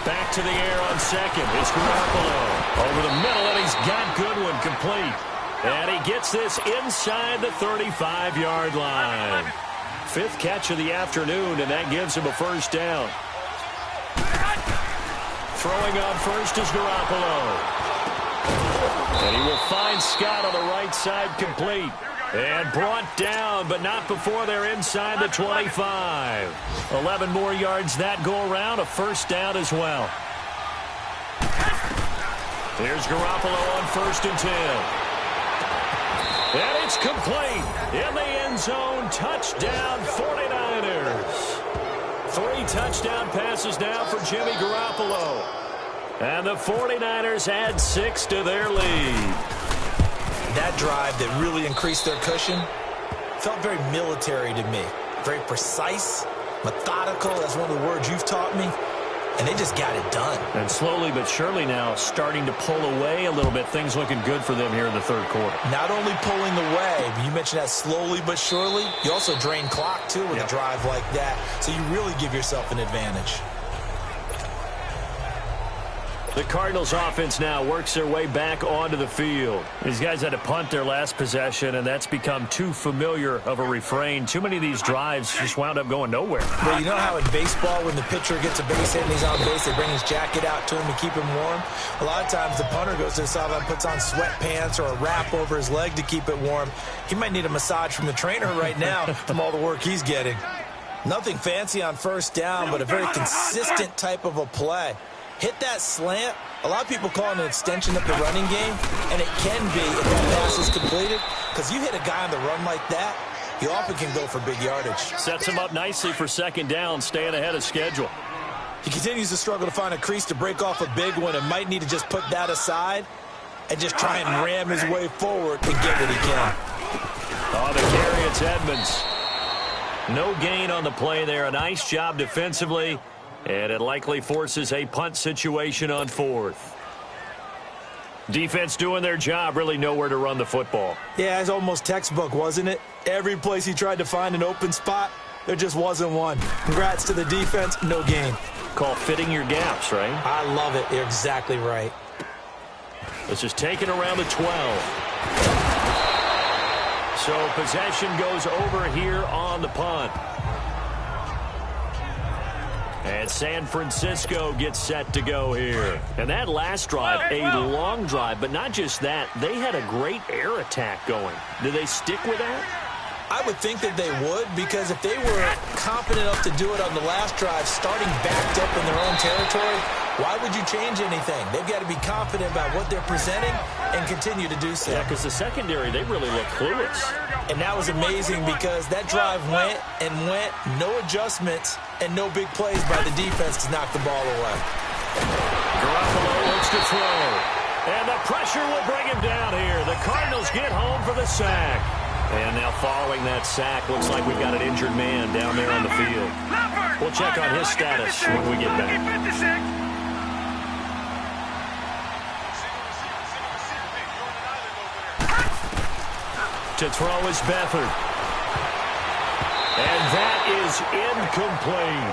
Back to the air on second. It's Garoppolo. Over the middle, and he's got Goodwin complete. And he gets this inside the 35-yard line. 5th catch of the afternoon, and that gives him a 1st down. Throwing on first is Garoppolo. And he will find Scott on the right side complete. And brought down, but not before they're inside the 25. 11 more yards that go around, a 1st down as well. Here's Garoppolo on 1st and 10. And it's complete. In the end zone, touchdown 49ers. 3 touchdown passes now for Jimmy Garoppolo. And the 49ers add 6 to their lead. That drive that really increased their cushion felt very military to me. Very precise, methodical. That's one of the words you've taught me. And they just got it done. And slowly but surely now starting to pull away a little bit. Things looking good for them here in the 3rd quarter. Not only pulling away, but you mentioned that slowly but surely. You also drain clock, too, with a drive like that. So you really give yourself an advantage. The Cardinals offense now works their way back onto the field. These guys had to punt their last possession, and that's become too familiar of a refrain. Too many of these drives just wound up going nowhere. Well, you know how in baseball, when the pitcher gets a base hit and he's on base, they bring his jacket out to him to keep him warm? A lot of times the punter goes to the sideline, puts on sweatpants or a wrap over his leg to keep it warm. He might need a massage from the trainer right now from all the work he's getting. Nothing fancy on 1st down, but a very consistent type of a play. Hit that slant. A lot of people call it an extension of the running game, and it can be if that pass is completed, because you hit a guy on the run like that, you often can go for big yardage. Sets him up nicely for 2nd down, staying ahead of schedule. He continues to struggle to find a crease to break off a big one and might need to just put that aside and just try and ram his way forward and get what he can. On the carry, it's Edmonds. No gain on the play there. A nice job defensively. And it likely forces a punt situation on 4th. Defense doing their job, really nowhere to run the football. Yeah, it's almost textbook, wasn't it? Every place he tried to find an open spot, there just wasn't one. Congrats to the defense, no gain. Called fitting your gaps, right? I love it. You're exactly right. This is taken around the 12. So possession goes over here on the punt. And San Francisco gets set to go here. And that last drive, a long drive, but not just that. They had a great air attack going. Do they stick with that? I would think that they would, because if they were confident enough to do it on the last drive, starting backed up in their own territory, why would you change anything? They've got to be confident about what they're presenting and continue to do so. Yeah, because the secondary, they really look clueless. And that was amazing because that drive went and went, no adjustments, and no big plays by the defense to knock the ball away. Garoppolo looks to throw. And the pressure will bring him down here. The Cardinals get home for the sack. And now following that sack, looks like we've got an injured man down there on the field. We'll check on his status when we get back. To throw is Beathard. And that is incomplete.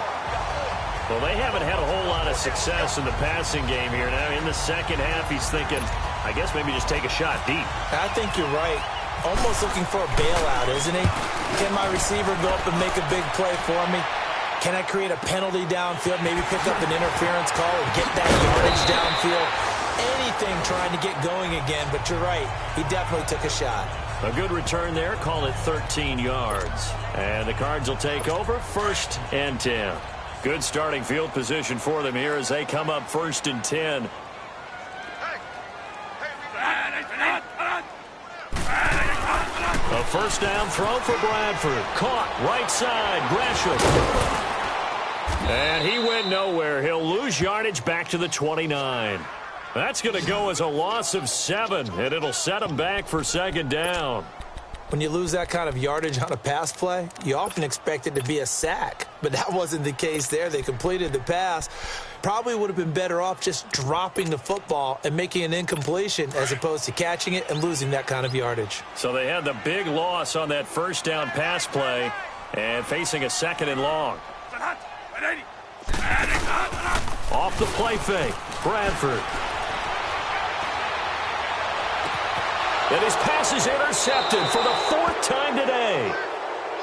Well, they haven't had a whole lot of success in the passing game here. Now, in the second half, he's thinking, I guess maybe just take a shot deep. I think you're right. Almost looking for a bailout, isn't he? Can my receiver go up and make a big play for me? Can I create a penalty downfield, maybe pick up an interference call and get that yardage downfield? Anything trying to get going again, but you're right. He definitely took a shot. A good return there. Call it 13 yards. And the Cards will take over 1st and 10. Good starting field position for them here as they come up 1st and 10. A first down throw for Bradford. Caught right side. Gresham. And he went nowhere. He'll lose yardage back to the 29. That's going to go as a loss of 7, and it'll set him back for 2nd down. When you lose that kind of yardage on a pass play, you often expect it to be a sack. But that wasn't the case there. They completed the pass. Probably would have been better off just dropping the football and making an incompletion as opposed to catching it and losing that kind of yardage. So they had the big loss on that first down pass play and facing a 2nd and long. Off the play fake, Bradford. And his pass is intercepted for the 4th time today.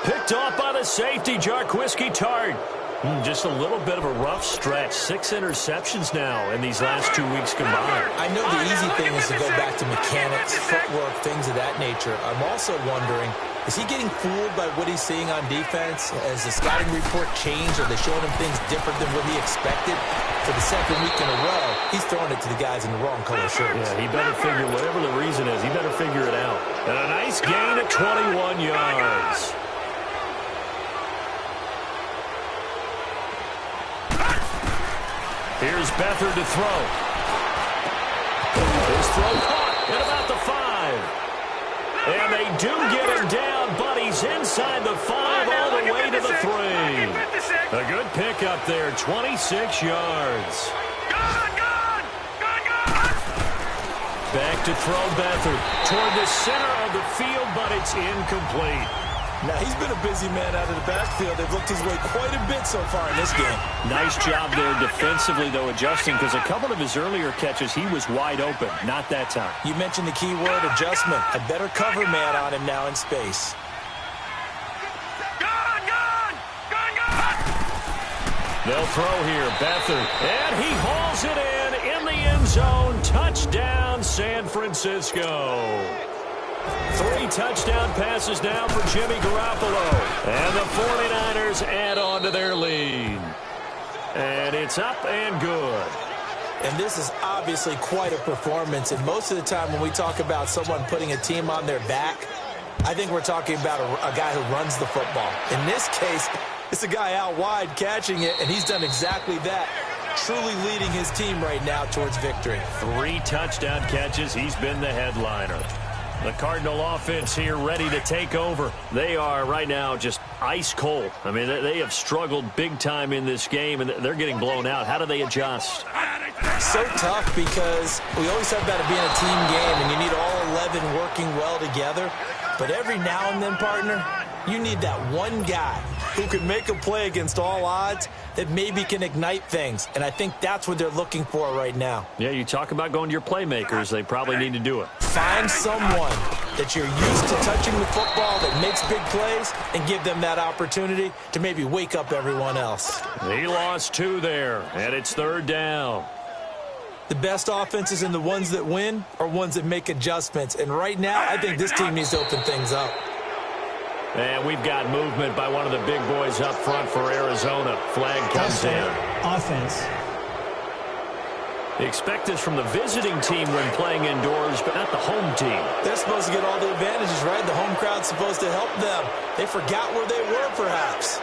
Picked off by the safety, Jarquiski Tart. Just a little bit of a rough stretch. 6 interceptions now in these last 2 weeks combined. I know the easy thing is to go back to mechanics, footwork, things of that nature. I'm also wondering, is he getting fooled by what he's seeing on defense? Has the scouting report changed? Are they showing him things different than what he expected? For the 2nd week in a row, he's throwing it to the guys in the wrong color shirts. Yeah, he better figure, whatever the reason is, he better figure it out. And a nice gain at 21 yards. Here's Beathard to throw. His throw caught at about the 5. And they do get him down, but he's inside the 5 all the way to the 3. A good pickup there, 26 yards. Back to throw Beathard toward the center of the field, but it's incomplete. Now, he's been a busy man out of the backfield. They've looked his way quite a bit so far in this game. Nice job there defensively, though, adjusting, because a couple of his earlier catches, he was wide open. Not that time. You mentioned the key word, adjustment. A better cover man on him now in space. They'll throw here, Beathard, and he hauls it in the end zone. Touchdown, San Francisco. 3 touchdown passes now for Jimmy Garoppolo. And the 49ers add on to their lead. And it's up and good. And this is obviously quite a performance. And most of the time when we talk about someone putting a team on their back, I think we're talking about a guy who runs the football. In this case, it's a guy out wide catching it, and he's done exactly that. Truly leading his team right now towards victory. 3 touchdown catches. He's been the headliner. The Cardinal offense here ready to take over. They are right now just ice cold. I mean, they have struggled big time in this game, and they're getting blown out. How do they adjust? So tough because we always talk about it being a team game, and you need all 11 working well together. But every now and then, partner, you need that one guy who can make a play against all odds that maybe can ignite things. And I think that's what they're looking for right now. Yeah, you talk about going to your playmakers. They probably need to do it. Find someone that you're used to touching the football, that makes big plays, and give them that opportunity to maybe wake up everyone else. He lost 2 there, and it's 3rd down. The best offenses and the ones that win are ones that make adjustments. And right now, I think this team needs to open things up. And we've got movement by one of the big boys up front for Arizona. Flag comes in. Offense. Expect this from the visiting team when playing indoors, but not the home team. They're supposed to get all the advantages, right? The home crowd's supposed to help them. They forgot where they were, perhaps.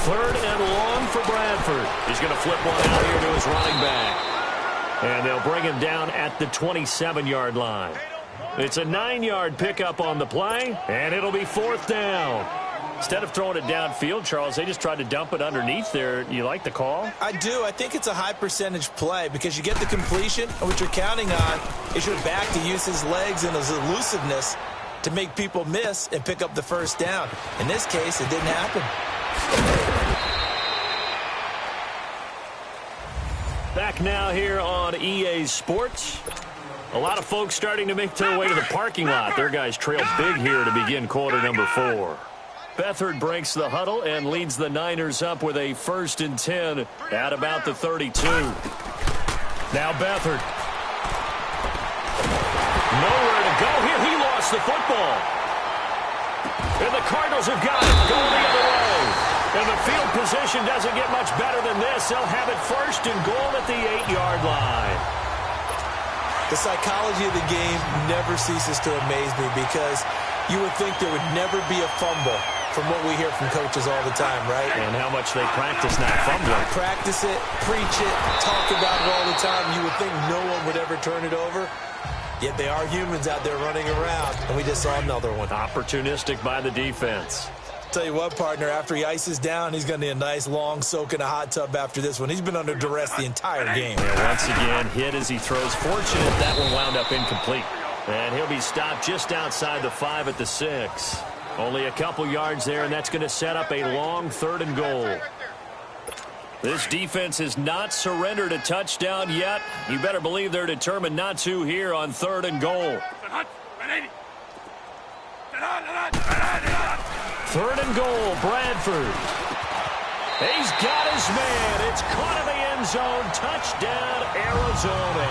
3rd and long for Bradford. He's going to flip one out here to his running back. And they'll bring him down at the 27-yard line. It's a 9-yard pickup on the play, and it'll be 4th down. Instead of throwing it downfield, Charles, they just tried to dump it underneath there. You like the call? I do. I think it's a high percentage play because you get the completion, and what you're counting on is your back to use his legs and his elusiveness to make people miss and pick up the 1st down. In this case, it didn't happen. Back now here on EA Sports. A lot of folks starting to make their way to the parking lot. Their guys trail big here to begin quarter number 4. Beathard breaks the huddle and leads the Niners up with a 1st and 10 at about the 32. Now Beathard. Nowhere to go here. He lost the football. And the Cardinals have got it going the other way. And the field position doesn't get much better than this. They'll have it 1st and goal at the 8-yard line. The psychology of the game never ceases to amaze me because you would think there would never be a fumble from what we hear from coaches all the time, right? And how much they practice not fumbling. Practice it, preach it, talk about it all the time. You would think no one would ever turn it over. Yet they are humans out there running around, and we just saw another one. Opportunistic by the defense. Tell you what, partner, after he ices down, he's going to need a nice long soak in a hot tub after this one. He's been under duress the entire game. And once again, hit as he throws. Fortunate that one wound up incomplete. And he'll be stopped just outside the 5 at the 6. Only a couple yards there, and that's going to set up a long 3rd and goal. This defense has not surrendered a touchdown yet. You better believe they're determined not to here on 3rd and goal. 3rd and goal, Bradford. He's got his man. It's caught in the end zone. Touchdown, Arizona.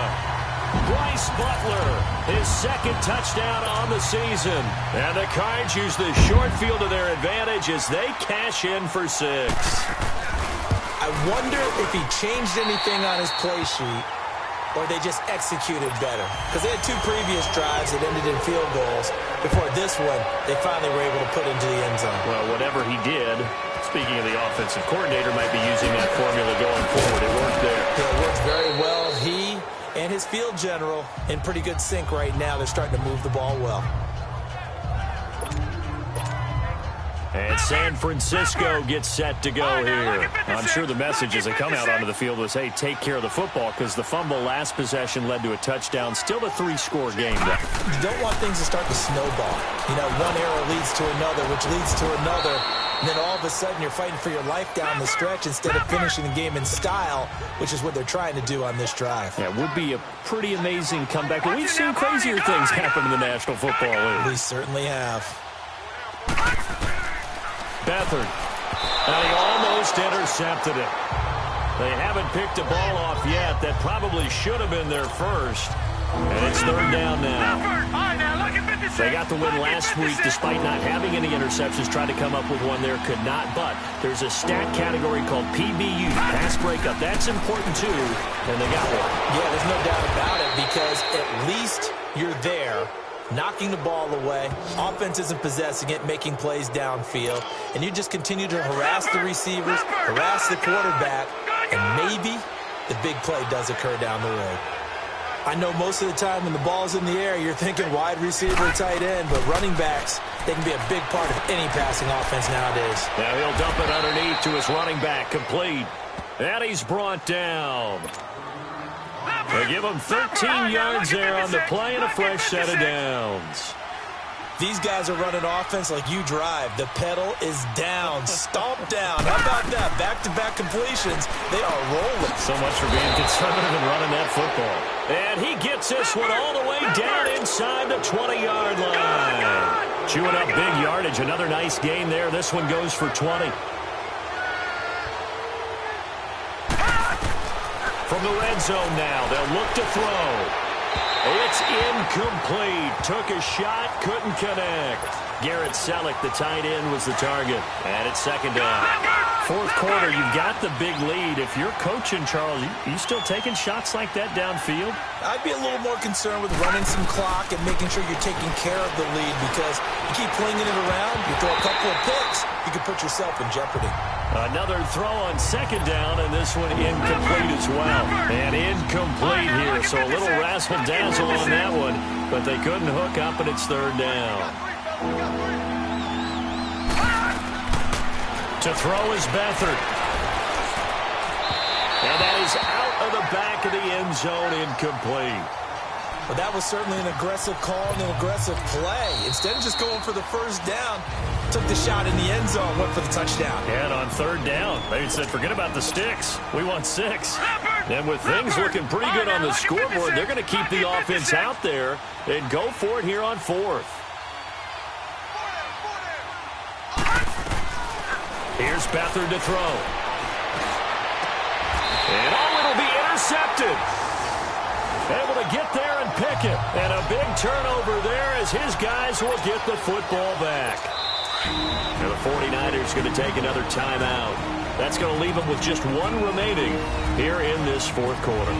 Bryce Butler, his 2nd touchdown on the season. And the Cards use the short field to their advantage as they cash in for 6. I wonder if he changed anything on his play sheet or they just executed better. Because they had 2 previous drives that ended in field goals. Before this one, they finally were able to put into the end zone. Well, whatever he did, speaking of the offensive coordinator, might be using that formula going forward. It worked there. Yeah, it worked very well. He and his field general in pretty good sync right now. They're starting to move the ball well. And San Francisco gets set to go here. I'm sure the message as they come out onto the field was, hey, take care of the football, because the fumble last possession led to a touchdown. Still a 3-score game, though. You don't want things to start to snowball. You know, one error leads to another, which leads to another. And then all of a sudden you're fighting for your life down the stretch instead of finishing the game in style, which is what they're trying to do on this drive. Yeah, it would be a pretty amazing comeback. But we've seen crazier things happen in the National Football League. We certainly have. Beathard. And he almost intercepted it. They haven't picked a ball off yet. That probably should have been their first. And it's 3rd down now. They got the win last week despite not having any interceptions. Tried to come up with one there, could not. But there's a stat category called PBU, pass breakup. That's important too, and they got one. Yeah, there's no doubt about it, because at least you're there knocking the ball away. Offense isn't possessing it, making plays downfield. And you just continue to harass the receivers, harass the quarterback, and maybe the big play does occur down the road. I know most of the time when the ball's in the air, you're thinking wide receiver, tight end, but running backs, they can be a big part of any passing offense nowadays. Now he'll dump it underneath to his running back, complete. And he's brought down. They give him 13 yards there on the play and a fresh set of downs. These guys are running offense like you drive. The pedal is down, stomped down. How about that? Back-to-back completions. They are rolling. So much for being conservative and running that football. And he gets this one all the way down inside the 20-yard line. Chewing up big yardage. Another nice gain there. This one goes for 20. From the red zone now, they'll look to throw. It's incomplete. Took a shot, couldn't connect. Garrett Selleck, the tight end, was the target. And it's second down. Fourth quarter, you've got the big lead. If you're coaching, Charles, you still taking shots like that downfield? I'd be a little more concerned with running some clock and making sure you're taking care of the lead, because you keep flinging it around, you throw a couple of picks, you can put yourself in jeopardy. Another throw on second down, and this one incomplete as well. And incomplete here, so a little razzle-dazzle on that one, but they couldn't hook up, and it's third down. To throw is Beathard. And that is out of the back of the end zone, incomplete. Well, that was certainly an aggressive call and an aggressive play. Instead of just going for the first down, took the shot in the end zone, went for the touchdown. And on third down, they said, forget about the sticks. We want 6. And with things looking pretty good on the scoreboard, they're going to keep the offense out there and go for it here on fourth. Here's Beathard to throw. And it'll be intercepted. Able to get there and pick it. And a big turnover there as his guys will get the football back. And the 49ers going to take another timeout. That's going to leave them with just one remaining here in this fourth quarter.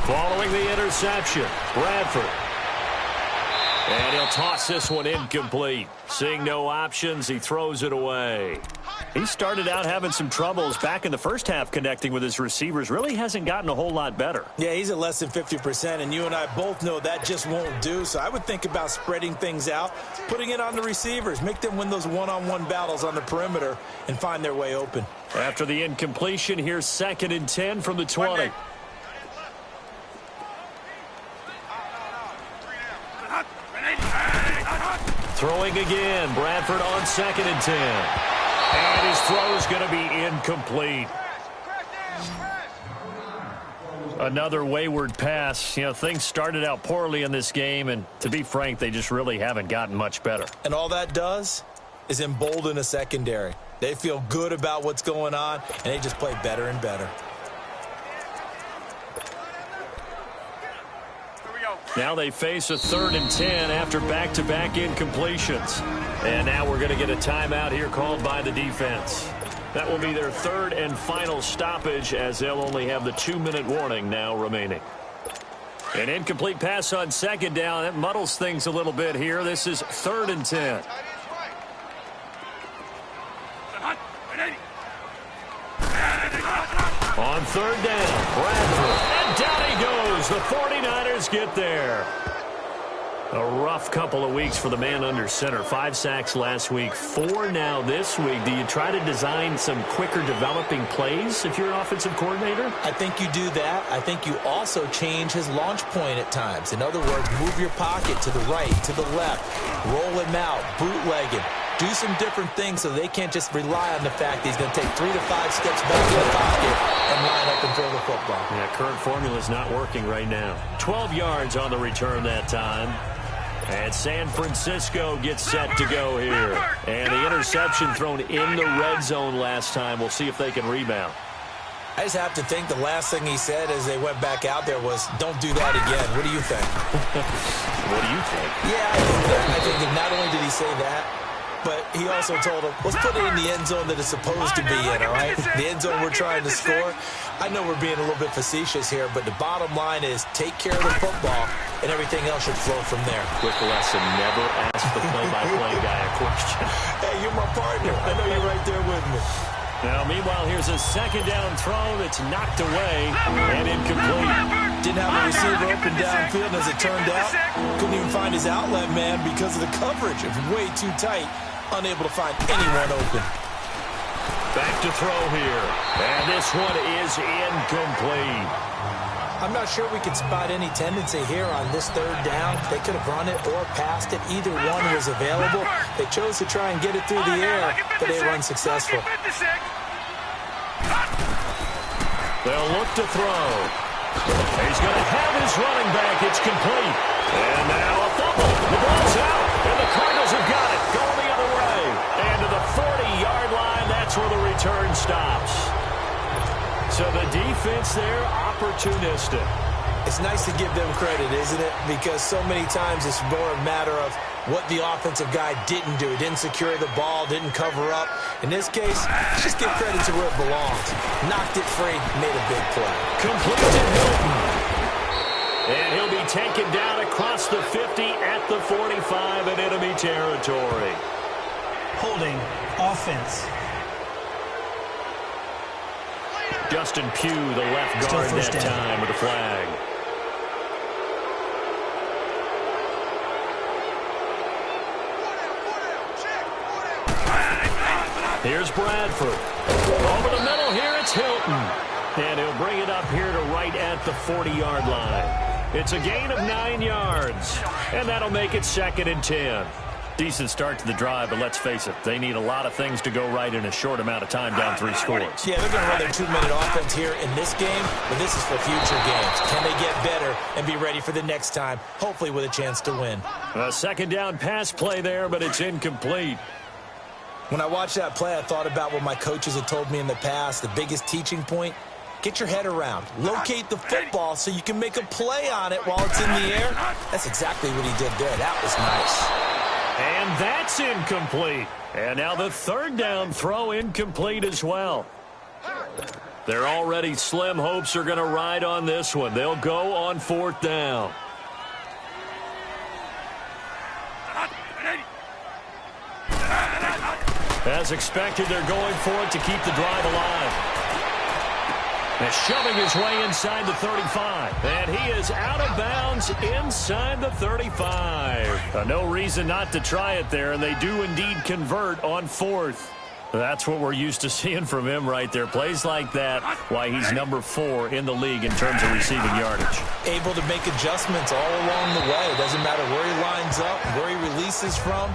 Following the interception, Bradford. And he'll toss this one incomplete. Seeing no options, he throws it away. He started out having some troubles back in the first half connecting with his receivers. Really hasn't gotten a whole lot better. Yeah, he's at less than 50%, and you and I both know that just won't do. So I would think about spreading things out, putting it on the receivers, make them win those one-on-one battles on the perimeter and find their way open. After the incompletion, here's 2nd and 10 from the 20. Throwing again, Bradford on 2nd and 10. And his throw is going to be incomplete. Another wayward pass. You know, things started out poorly in this game, and to be frank, they just really haven't gotten much better. And all that does is embolden a secondary. They feel good about what's going on, and they just play better and better. Now they face a 3rd and 10 after back-to-back incompletions. And now we're going to get a timeout here called by the defense. That will be their 3rd and final stoppage, as they'll only have the 2-minute warning now remaining. An incomplete pass on 2nd down. That muddles things a little bit here. This is 3rd and 10. On 3rd down, Bradford. And down he goes. The 49ers get there. A rough couple of weeks for the man under center. 5 sacks last week, 4 now this week. Do you try to design some quicker developing plays if you're an offensive coordinator? I think you do that. I think you also change his launch point at times. In other words, move your pocket to the right, to the left, roll him out, bootleg him. Do some different things so they can't just rely on the fact that he's going to take 3 to 5 steps back in the pocket and line up and throw the football. Yeah, current formula is not working right now. 12 yards on the return that time. And San Francisco gets set to go here. And the interception thrown in the red zone last time. We'll see if they can rebound. I just have to think the last thing he said as they went back out there was, don't do that again. What do you think? What do you think? Yeah, I think that not only did he say that, but he also told him, let's put it in the end zone that it's supposed to be in, all right? The end zone we're trying to score. I know we're being a little bit facetious here, but the bottom line is take care of the football, and everything else should flow from there. Quick lesson, never ask the play-by-play guy a question. Hey, you're my partner. I know you're right there with me. Now, meanwhile, here's a second down throw that's knocked away and incomplete. Didn't have a receiver open downfield, and as it turned out, couldn't even find his outlet man because of the coverage. It was way too tight, unable to find anyone open. Back to throw here, and this one is incomplete. I'm not sure we could spot any tendency here on this third down. They could have run it or passed it. Either one was available. They chose to try and get it through the air, but they were unsuccessful. They'll look to throw. He's going to have his running back. It's complete. And now a fumble. The ball's out, and the Cardinals have got it. Going the other way. And to the 40-yard line, that's where the return stops. So the defense there, opportunistic. It's nice to give them credit, isn't it? Because so many times it's more a matter of what the offensive guy didn't do. Didn't secure the ball, didn't cover up. In this case, just give credit to where it belongs. Knocked it free, made a big play. Complete to Hilton. And he'll be taken down across the 50 at the 45 in enemy territory. Holding offense. Justin Pugh, the left guard that time with a flag. Here's Bradford. Over the middle here, it's Hilton. And he'll bring it up here to right at the 40-yard line. It's a gain of 9 yards. And that'll make it 2nd and 10. Decent start to the drive, but let's face it, they need a lot of things to go right in a short amount of time down 3 scores. Yeah, they're going to run their 2-minute offense here in this game, but this is for future games. Can they get better and be ready for the next time, hopefully with a chance to win? A second down pass play there, but it's incomplete. When I watched that play, I thought about what my coaches had told me in the past. The biggest teaching point, get your head around. Locate the football so you can make a play on it while it's in the air. That's exactly what he did there. That was nice. And that's incomplete. And now the third down throw incomplete as well. Their already slim hopes are going to ride on this one. They'll go on 4th down. As expected, they're going for it to keep the drive alive. And shoving his way inside the 35. And he is out of bounds inside the 35. No reason not to try it there, and they do indeed convert on 4th. That's what we're used to seeing from him right there. Plays like that, why he's number 4 in the league in terms of receiving yardage. Able to make adjustments all along the way. It doesn't matter where he lines up, where he releases from.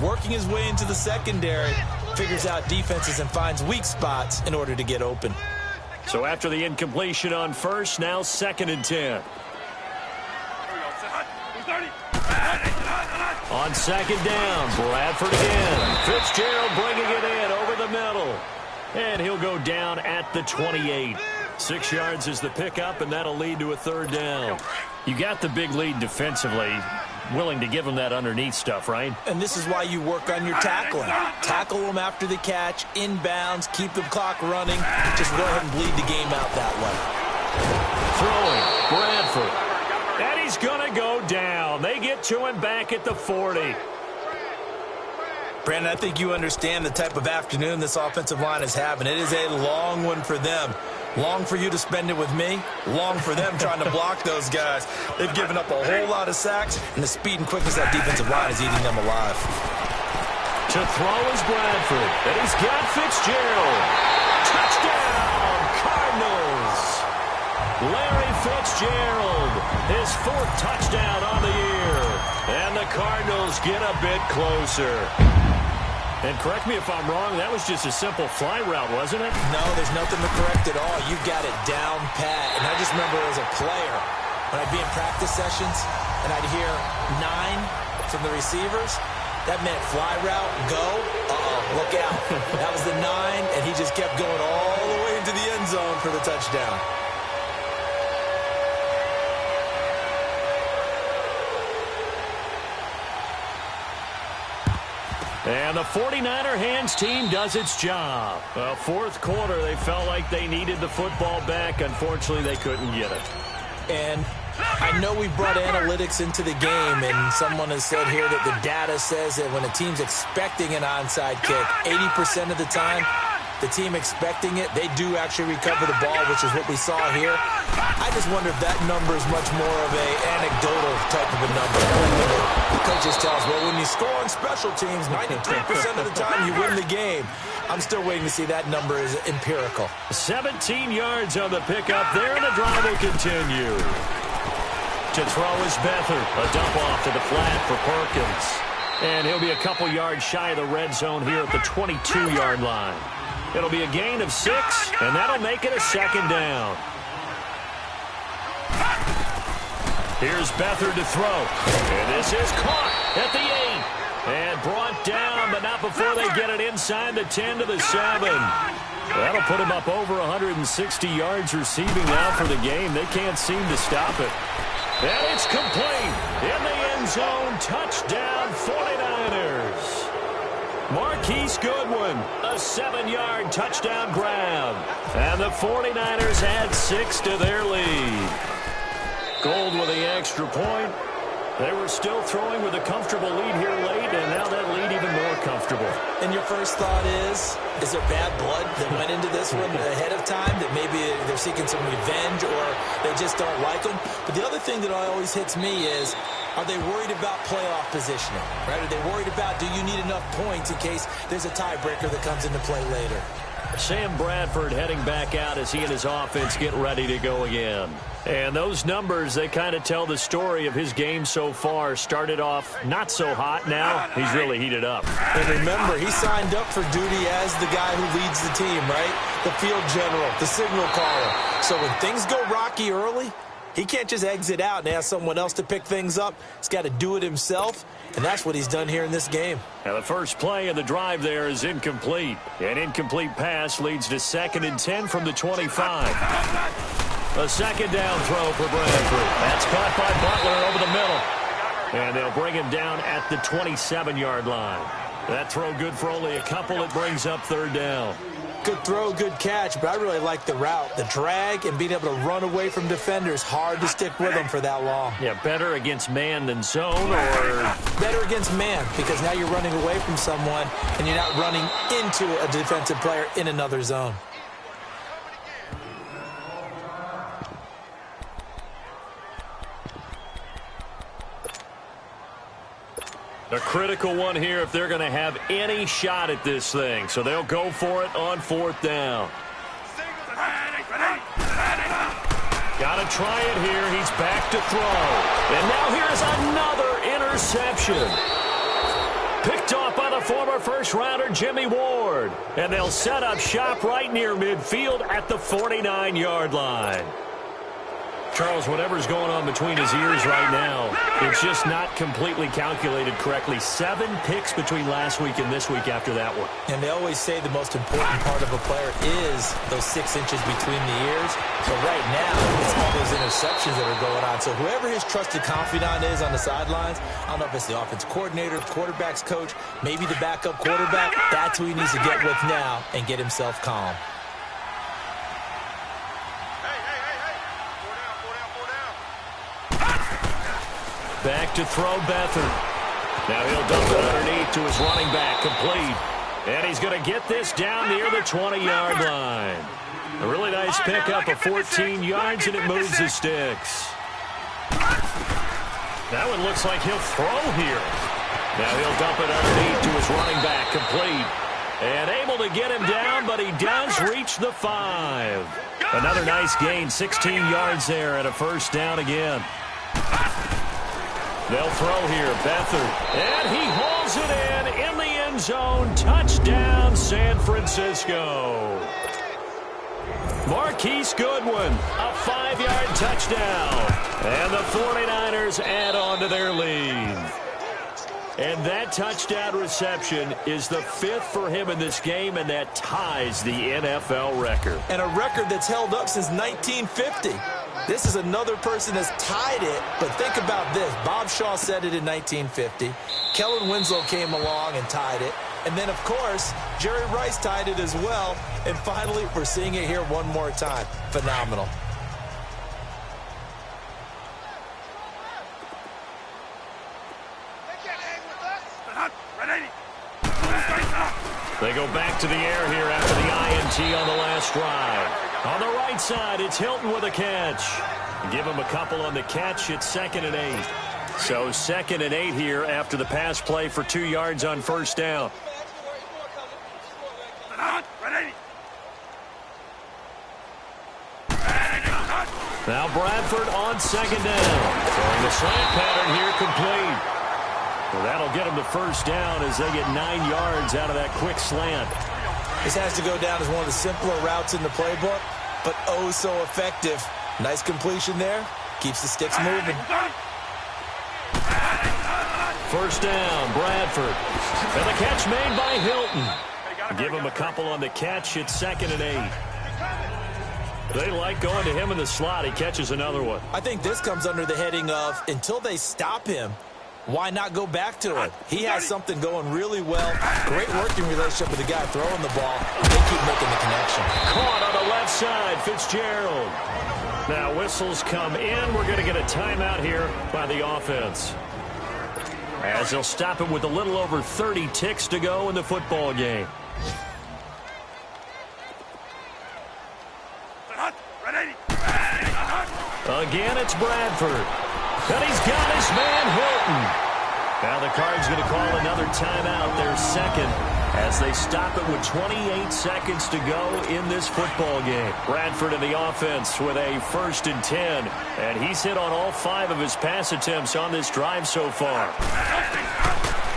Working his way into the secondary, figures out defenses and finds weak spots in order to get open. So after the incompletion on 1st, now 2nd and 10. On 2nd down, Bradford again. Fitzgerald bringing it in over the middle. And he'll go down at the 28. 6 yards is the pickup, and that'll lead to a 3rd down. You got the big lead defensively. Willing to give them that underneath stuff, right? And this is why you work on your tackling. Tackle them after the catch, inbounds, keep the clock running. Just go ahead and bleed the game out that way. Throwing, Bradford. And he's going to go down. They get to him back at the 40. Brandon, I think you understand the type of afternoon this offensive line is having. It is a long one for them. Long for you to spend it with me. Long for them trying to block those guys. They've given up a whole lot of sacks, and the speed and quickness of that defensive line is eating them alive. To throw is Bradford, and he's got Fitzgerald. Touchdown, Cardinals. Larry Fitzgerald, his 4th touchdown on the year. And the Cardinals get a bit closer. And correct me if I'm wrong, that was just a simple fly route, wasn't it? No, there's nothing to correct at all. You got it down pat. And I just remember as a player, when I'd be in practice sessions and I'd hear 9 from the receivers, that meant fly route, go, look out. That was the 9, and he just kept going all the way into the end zone for the touchdown. And the 49er hands team does its job. Fourth quarter, they felt like they needed the football back. Unfortunately, they couldn't get it. And I know we brought analytics into the game, and someone has said here that the data says that when a team's expecting an onside kick, 80% of the time, the team expecting it, they do actually recover the ball, which is what we saw here. I just wonder if that number is much more of a anecdotal type of a number. The coaches tell us, well, when you score on special teams, 93% of the time you win the game. I'm still waiting to see that number is empirical. 17 yards on the pickup there, and the drive will continue. To throw is Beathard. A dump off to the flat for Perkins. And he'll be a couple yards shy of the red zone here at the 22-yard line. It'll be a gain of 6, and that'll make it a second down. Here's Beathard to throw. And this is caught at the 8. And brought down, but not before they get it inside the 10 to the 7. That'll put him up over 160 yards receiving now for the game. They can't seem to stop it. And it's complete. In the end zone, touchdown 49ers. Marquise Goodwin, a 7-yard touchdown grab. And the 49ers add 6 to their lead. Gould with the extra point. They were still throwing with a comfortable lead here late, and now that lead even more comfortable. And your first thought is there bad blood that went into this one ahead of time, that maybe they're seeking some revenge or they just don't like them? But the other thing that always hits me is, are they worried about playoff positioning? Right? Are they worried about, do you need enough points in case there's a tiebreaker that comes into play later? Sam Bradford heading back out as he and his offense get ready to go again. And those numbers, they kind of tell the story of his game so far. Started off not so hot. Now he's really heated up. And remember, he signed up for duty as the guy who leads the team, right? The field general, the signal caller. So when things go rocky early, he can't just exit out and ask someone else to pick things up. He's got to do it himself, and that's what he's done here in this game. Now the first play of the drive there is incomplete. An incomplete pass leads to 2nd and 10 from the 25. A second down throw for Bradford. That's caught by Butler over the middle. And they'll bring him down at the 27-yard line. That throw good for only a couple. It brings up 3rd down. Good throw, good catch, but I really like the route. The drag and being able to run away from defenders, hard to stick with them for that long. Yeah, better against man than zone, or better against man, because now you're running away from someone and you're not running into a defensive player in another zone. A critical one here if they're going to have any shot at this thing. So they'll go for it on 4th down. Got to try it here. He's back to throw. And now here's another interception. Picked off by the former first-rounder Jimmy Ward. And they'll set up shop right near midfield at the 49-yard line. Charles, whatever's going on between his ears right now, it's just not completely calculated correctly. 7 picks between last week and this week after that one. And they always say the most important part of a player is those 6 inches between the ears. So right now, it's all those interceptions that are going on. So whoever his trusted confidant is on the sidelines, I don't know if it's the offense coordinator, the quarterback's coach, maybe the backup quarterback, that's who he needs to get with now and get himself calm. Back to throw Beathard. Now he'll dump it underneath to his running back, complete. And he's going to get this down near the 20-yard line. A really nice pickup of 14 yards, and it moves the sticks. That one looks like he'll throw here. Now he'll dump it underneath to his running back, complete. And able to get him down, but he does reach the 5. Another nice gain, 16 yards there, and a 1st down again. They'll throw here, Beathard, and he hauls it in the end zone. Touchdown, San Francisco. Marquise Goodwin, a 5-yard touchdown. And the 49ers add on to their lead. And that touchdown reception is the 5th for him in this game, and that ties the NFL record. And a record that's held up since 1950. This is another person that's tied it, but think about this. Bob Shaw said it in 1950. Kellen Winslow came along and tied it. And then, of course, Jerry Rice tied it as well. And finally, we're seeing it here one more time. Phenomenal. They go back to the air here after the INT on the last drive. On the right side, it's Hilton with a catch. Give him a couple on the catch. It's 2nd and 8. So 2nd and 8 here after the pass play for 2 yards on first down. Now Bradford on 2nd down. Throwing the slant pattern here complete. Well, that'll get them the first down as they get 9 yards out of that quick slant. This has to go down as one of the simpler routes in the playbook, but oh so effective. Nice completion there. Keeps the sticks moving. First down, Bradford. And the catch made by Hilton. Give him a couple on the catch. It's 2nd and 8. They like going to him in the slot. He catches another one. I think this comes under the heading of until they stop him, why not go back to it? He has something going really well. Great working relationship with the guy throwing the ball. They keep making the connection. Caught on the left side, Fitzgerald. Now whistles come in. We're going to get a timeout here by the offense, as they'll stop it with a little over 30 ticks to go in the football game. Again, it's Bradford. And he's got his man, Hilton. Now the Cards going to call another timeout, their second, as they stop it with 28 seconds to go in this football game. Bradford in the offense with a 1st and 10. And he's hit on all 5 of his pass attempts on this drive so far.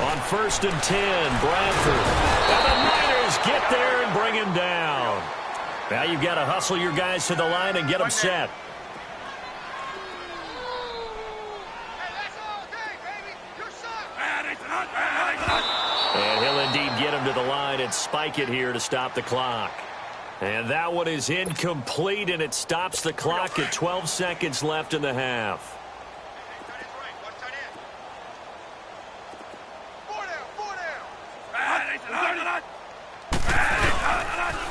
On 1st and 10, Bradford. And the Niners get there and bring him down. Now you've got to hustle your guys to the line and get them set. And he'll indeed get him to the line and spike it here to stop the clock. And that one is incomplete, and it stops the clock at 12 seconds left in the half.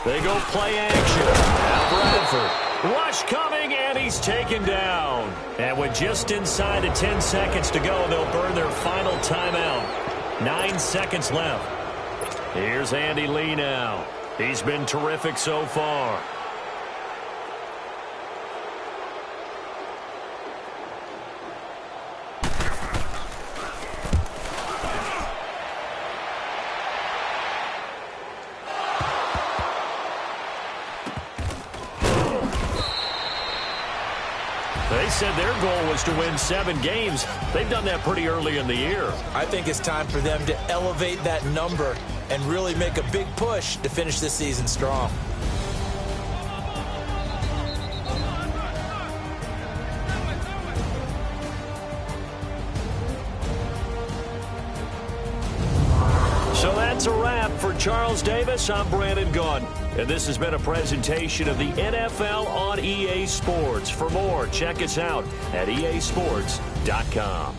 They go play action. Now Bradford. Rush coming, and he's taken down. And with just inside of 10 seconds to go, they'll burn their final timeout. 9 seconds left. Here's Andy Lee now. He's been terrific so far. They said their goal was to win 7 games. They've done that pretty early in the year. I think it's time for them to elevate that number and really make a big push to finish this season strong. So that's a wrap for Charles Davis. I'm Brandon Gaudin, and this has been a presentation of the NFL on EA Sports. For more, check us out at easports.com.